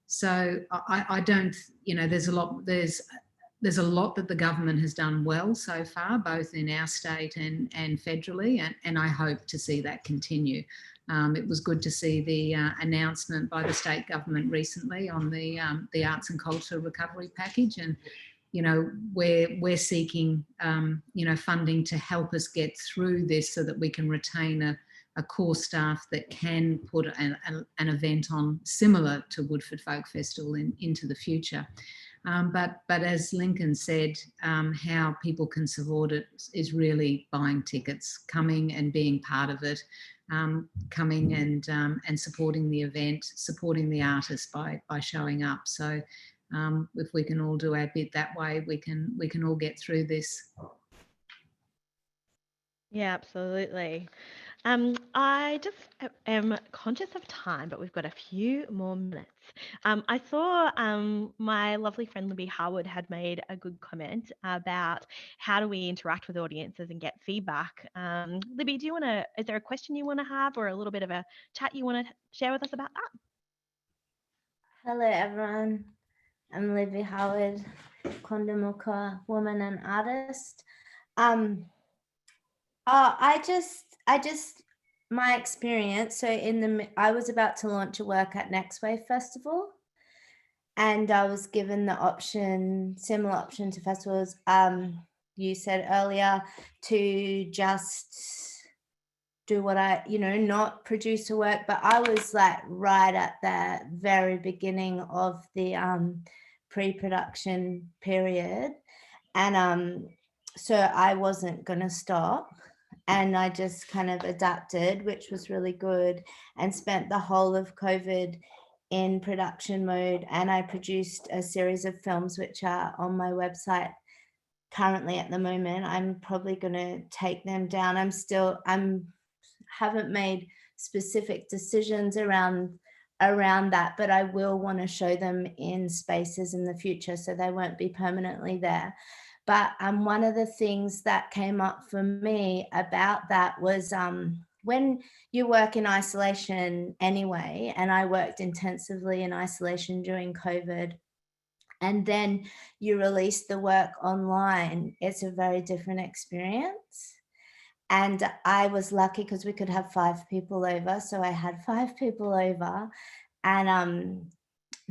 So I don't, you know, there's a lot that the government has done well so far, both in our state and federally, and I hope to see that continue. It was good to see the announcement by the state government recently on the Arts and Culture Recovery Package, and, you know, we're seeking, you know, funding to help us get through this so that we can retain a core staff that can put an event on similar to Woodford Folk Festival into the future. But as Lincoln said, how people can support it is really buying tickets, coming and being part of it, coming and supporting the event, supporting the artist by showing up. So if we can all do our bit that way, we can all get through this. Yeah, absolutely. I just am conscious of time, but we've got a few more minutes. I saw my lovely friend Libby Harwood had made a good comment about how do we interact with audiences and get feedback. Libby, is there a question you want to have, or a little bit of a chat you want to share with us about that? Hello everyone, I'm Libby Harwood, Kondamuka woman and artist. I just my experience. So I was about to launch a work at Next Wave Festival, and I was given the option, similar option to festivals. You said earlier, to just do what not produce a work, but I was like right at the very beginning of the pre-production period, and so I wasn't gonna stop. And I just kind of adapted, which was really good, and spent the whole of COVID in production mode. And I produced a series of films which are on my website currently at the moment. I'm probably going to take them down. Haven't made specific decisions around that, but I will want to show them in spaces in the future, so they won't be permanently there. But one of the things that came up for me about that was when you work in isolation anyway, and I worked intensively in isolation during COVID, and then you release the work online, it's a very different experience. And I was lucky because we could have 5 people over. So I had 5 people over, and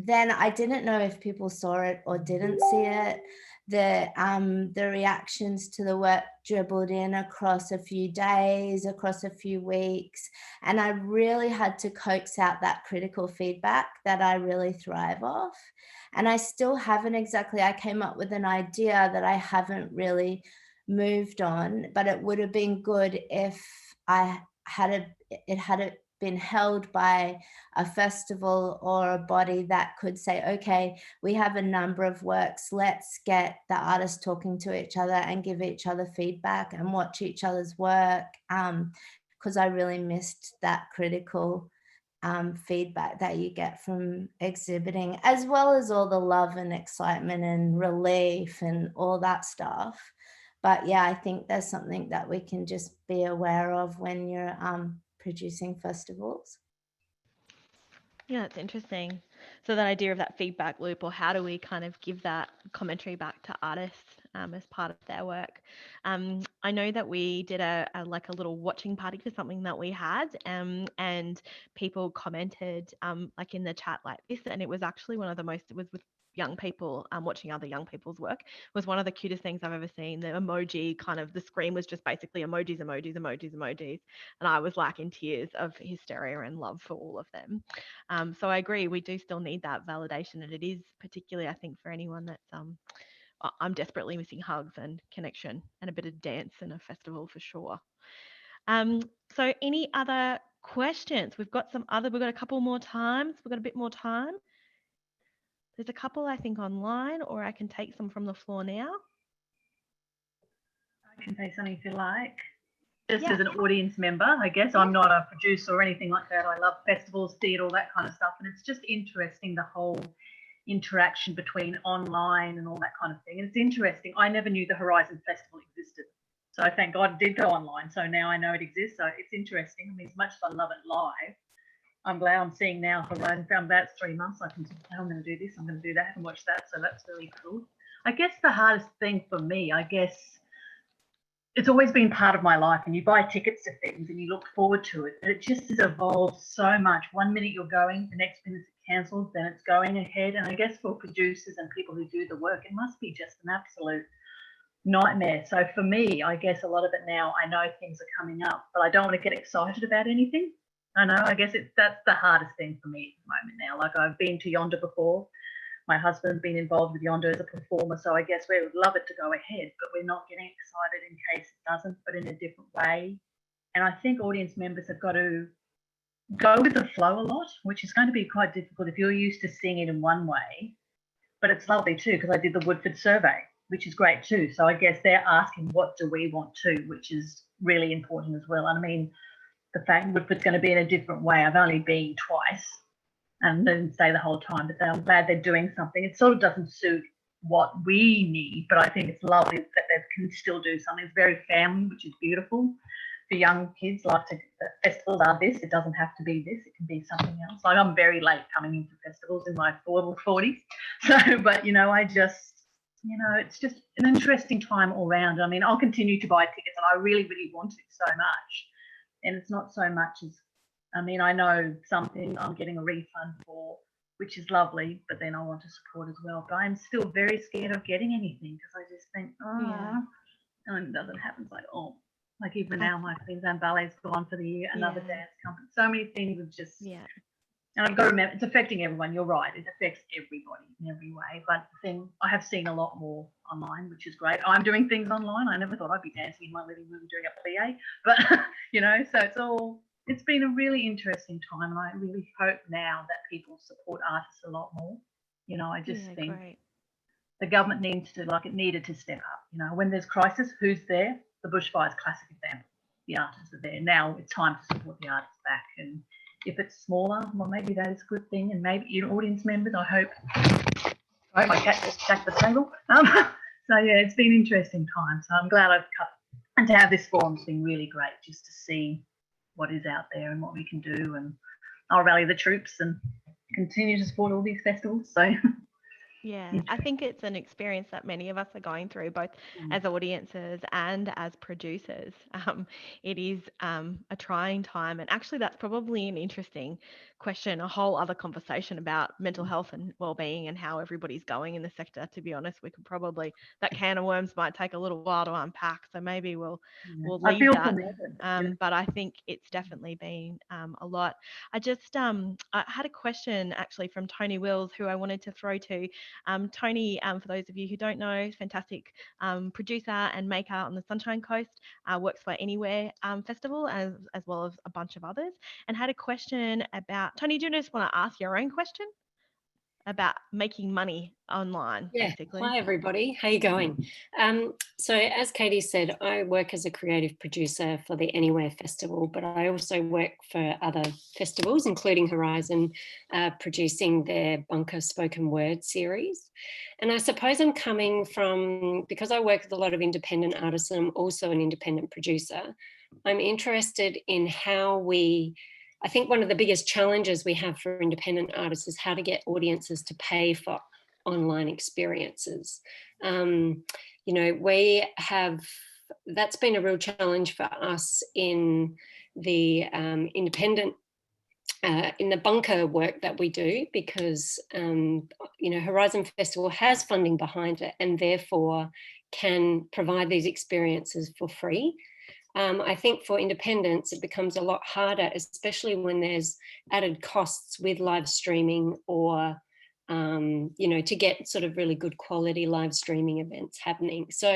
then I didn't know if people saw it or didn't see it. The reactions to the work dribbled in across a few days, across a few weeks, and I really had to coax out that critical feedback that I really thrive off. And I still haven't exactly, I came up with an idea that I haven't really moved on, but it would have been good if it had been held by a festival or a body that could say, okay, we have a number of works, let's get the artists talking to each other and give each other feedback and watch each other's work, because I really missed that critical feedback that you get from exhibiting, as well as all the love and excitement and relief and all that stuff. But yeah, I think there's something that we can just be aware of when you're producing festivals. Yeah, it's interesting. So that idea of that feedback loop, or how do we kind of give that commentary back to artists as part of their work? I know that we did a little watching party for something that we had, and people commented like in the chat like this, and it was actually one of the most. It was with young people watching other young people's work. Was one of the cutest things I've ever seen. The emoji kind of, the screen was just basically emojis, emojis, emojis, emojis, and I was like in tears of hysteria and love for all of them. So I agree, we do still need that validation, and it is particularly, I think, for anyone that's I'm desperately missing hugs and connection and a bit of dance and a festival for sure. So any other questions? We've got a couple more times. We've got a bit more time. There's a couple, I think, online, or I can take some from the floor now. I can say something if you like. Just Yeah. as an audience member, I guess. I'm not a producer or anything like that. I love festivals, theatre, all that kind of stuff. And it's just interesting, the whole interaction between online and all that kind of thing. And it's interesting. I never knew the Horizon Festival existed. So thank God it did go online. So now I know it exists. So it's interesting. I mean, as much as I love it live, I'm glad I'm seeing now Horizon. Found that's 3 months. I can say, oh, I'm going to do this, I'm going to do that and watch that. So that's really cool. I guess the hardest thing for me, I guess, it's always been part of my life, and you buy tickets to things and you look forward to it, but it just has evolved so much. 1 minute you're going, the next minute it's cancelled, then it's going ahead. And I guess for producers and people who do the work, it must be just an absolute nightmare. So for me, I guess a lot of it now, I know things are coming up, but I don't want to get excited about anything. I guess that's the hardest thing for me at the moment now. Like, I've been to Yonder before. My husband's been involved with Yonder as a performer, so I guess we would love it to go ahead, but we're not getting excited in case it doesn't, but in a different way. And I think audience members have got to go with the flow a lot, which is going to be quite difficult if you're used to seeing it in one way. But it's lovely too, because I did the Woodford survey, which is great too. So I guess they're asking, what do we want too, which is really important as well. And I mean, the fact Woodford's going to be in a different way. I've only been twice and didn't stay the whole time, but I'm glad they're doing something. It sort of doesn't suit what we need, but I think it's lovely that they can still do something. It's very family, which is beautiful. For young kids, like festivals are this, it doesn't have to be this, it can be something else. Like, I'm very late coming into festivals in my 40s. So, but I just, it's just an interesting time all round. I mean, I'll continue to buy tickets, and I really, really want to so much. And it's not so much as, I know something I'm getting a refund for, which is lovely, but then I want to support as well. But I'm still very scared of getting anything, because I just think, and it doesn't happen. It's like, like even now my Queensland Ballet's gone for the year, another dance company. So many things have just, and I've got to remember, it's affecting everyone. You're right, it affects everybody in every way. But I have seen a lot more online, which is great. I'm doing things online. I never thought I'd be dancing in my living room doing a plie, but so it's been a really interesting time, and I really hope now that people support artists a lot more. I just think the government needs to, it needed to step up. When there's crisis, who's there? The bushfires, classic example. The artists are there. Now it's time to support the artists back. And if it's smaller, well, maybe that is a good thing. And maybe your audience members, I hope. My cat just jacked the table. So yeah, it's been an interesting time. So I'm glad I've cut, and to have this forum's been really great, just to see what is out there and what we can do. And I'll rally the troops and continue to support all these festivals. So Yeah, I think it's an experience that many of us are going through, both as audiences and as producers. It is a trying time, and actually, that's probably an interesting question, a whole other conversation about mental health and well-being and how everybody's going in the sector. To be honest, we could probably, that can of worms might take a little while to unpack, so maybe we'll I leave feel that. for Megan. But I think it's definitely been a lot. I had a question actually from Tony Wills, who I wanted to throw to. Tony, for those of you who don't know, fantastic producer and maker on the Sunshine Coast, works for Anywhere Festival as well as a bunch of others, and had a question about, Tony, do you just want to ask your own question about making money online, basically? Hi everybody, how you going? So as Katie said, I work as a creative producer for the Anywhere Festival, but I also work for other festivals, including Horizon, producing their Bunker Spoken Word series. And I suppose I'm coming from, because I work with a lot of independent artists and I'm also an independent producer, I'm interested in how I think one of the biggest challenges we have for independent artists is how to get audiences to pay for online experiences. That's been a real challenge for us in the independent, in the bunker work that we do, because, Horizon Festival has funding behind it and therefore can provide these experiences for free. I think for independents, it becomes a lot harder, especially when there's added costs with live streaming or, to get sort of really good quality live streaming events happening. So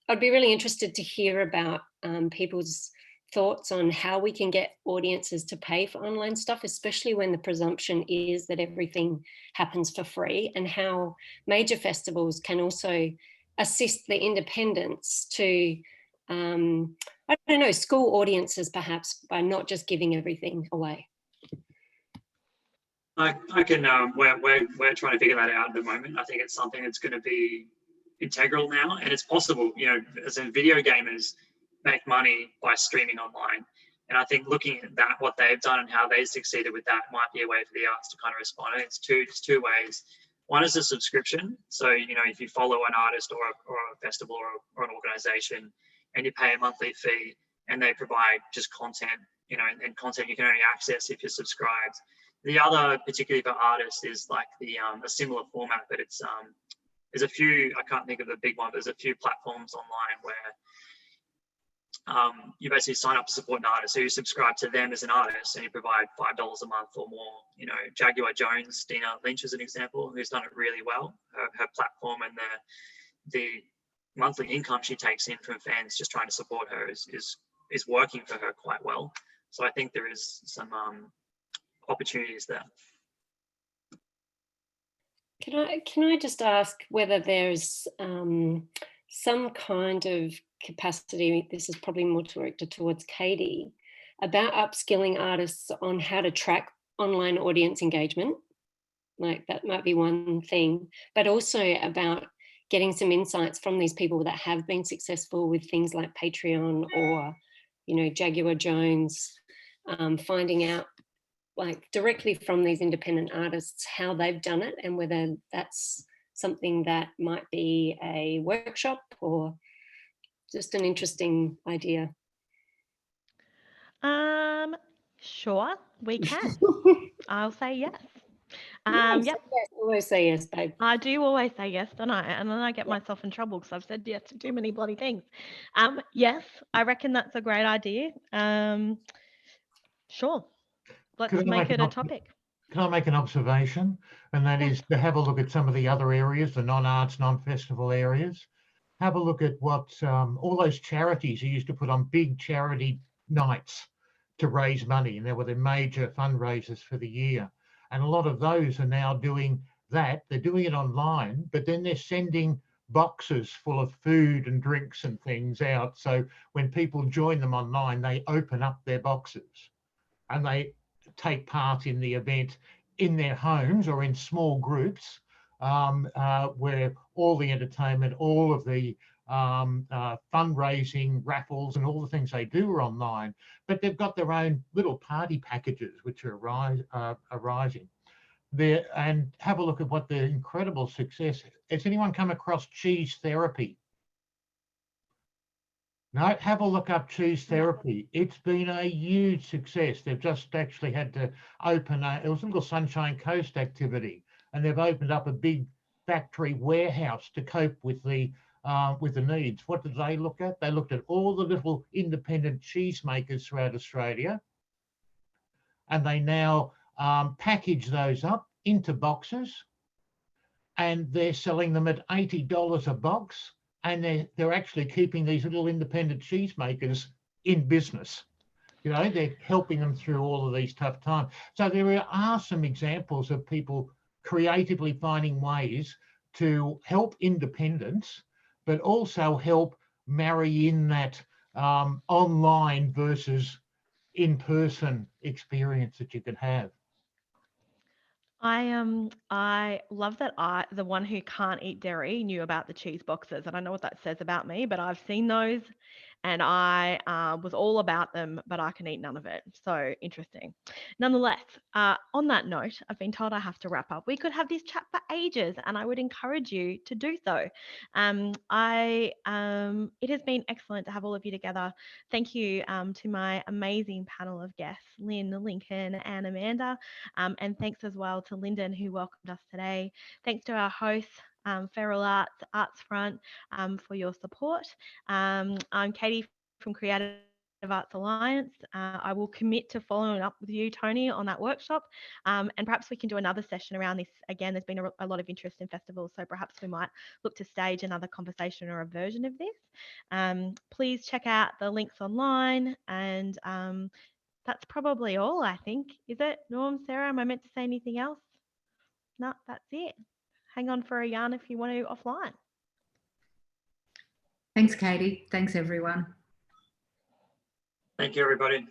I'd be really interested to hear about people's thoughts on how we can get audiences to pay for online stuff, especially when the presumption is that everything happens for free, and how major festivals can also assist the independents to school audiences perhaps by not just giving everything away. I can, we're trying to figure that out at the moment. I think it's something that's going to be integral now, and it's possible, as in video gamers make money by streaming online. And I think looking at that, what they've done and how they succeeded with that might be a way for the arts to kind of respond. And it's two ways. One is a subscription. So, if you follow an artist or a festival or an organization, and you pay a monthly fee and they provide just content, and content you can only access if you're subscribed. The other, particularly for artists, is like a similar format, but it's there's a few, I can't think of the big one, but there's a few platforms online where you basically sign up to support an artist. So you subscribe to them as an artist and you provide $5 a month or more. Jaguar Jones, Dina Lynch is an example, who's done it really well. Her platform and the monthly income she takes in from fans just trying to support her is working for her quite well. So I think there is some opportunities there. Can I just ask whether there's some kind of capacity, this is probably more directed towards Katie, about upskilling artists on how to track online audience engagement? Like that might be one thing, but also about getting some insights from these people that have been successful with things like Patreon or, Jaguar Jones, finding out like directly from these independent artists how they've done it and whether that's something that might be a workshop or just an interesting idea. Sure, we can. I'll say yes. Yes, Yep. yes, always say yes, babe. I do always say yes, don't I? And then I get myself in trouble because I've said yes to too many bloody things. Yes, I reckon that's a great idea. Sure. Let's make it a topic. Can I make an observation? And that is to have a look at some of the other areas, the non-arts, non-festival areas. Have a look at what all those charities who used to put on big charity nights to raise money, and there were the major fundraisers for the year. And a lot of those are now doing that. They're doing it online, but then they're sending boxes full of food and drinks and things out. So when people join them online, they open up their boxes and they take part in the event in their homes or in small groups, where all the entertainment, all of the fundraising, raffles and all the things they do are online, but they've got their own little party packages which are arising. there and have a look at what the incredible success. Has anyone come across cheese therapy? No, have a look up cheese therapy. It's been a huge success. They've just actually had to open it was a little Sunshine Coast activity, and they've opened up a big factory warehouse to cope with the needs. What did they look at? They looked at all the little independent cheese makers throughout Australia, and they now package those up into boxes, and they're selling them at $80 a box. And they're actually keeping these little independent cheesemakers in business. You know, they're helping them through all of these tough times. So there are some examples of people creatively finding ways to help independents, but also help marry in that online versus in-person experience that you can have. I love that the one who can't eat dairy knew about the cheese boxes. I don't know what that says about me, but I've seen those and I was all about them, but I can eat none of it. So interesting. Nonetheless, on that note, I've been told I have to wrap up. We could have this chat for ages, and I would encourage you to do so. It has been excellent to have all of you together. Thank you to my amazing panel of guests, Lynn, Lincoln, and Amanda, and thanks as well to Lyndon, who welcomed us today. Thanks to our hosts, Feral Arts, Arts Front, for your support. I'm Katie from Creative Arts Alliance. I will commit to following up with you, Tony, on that workshop, and perhaps we can do another session around this. Again, there's been a lot of interest in festivals, so perhaps we might look to stage another conversation or a version of this. Please check out the links online, and that's probably all, I think. Is it, Norm, Sarah? Am I meant to say anything else? No, that's it. Hang on for a yarn if you want to offline. Thanks, Katie. Thanks, everyone. Thank you, everybody.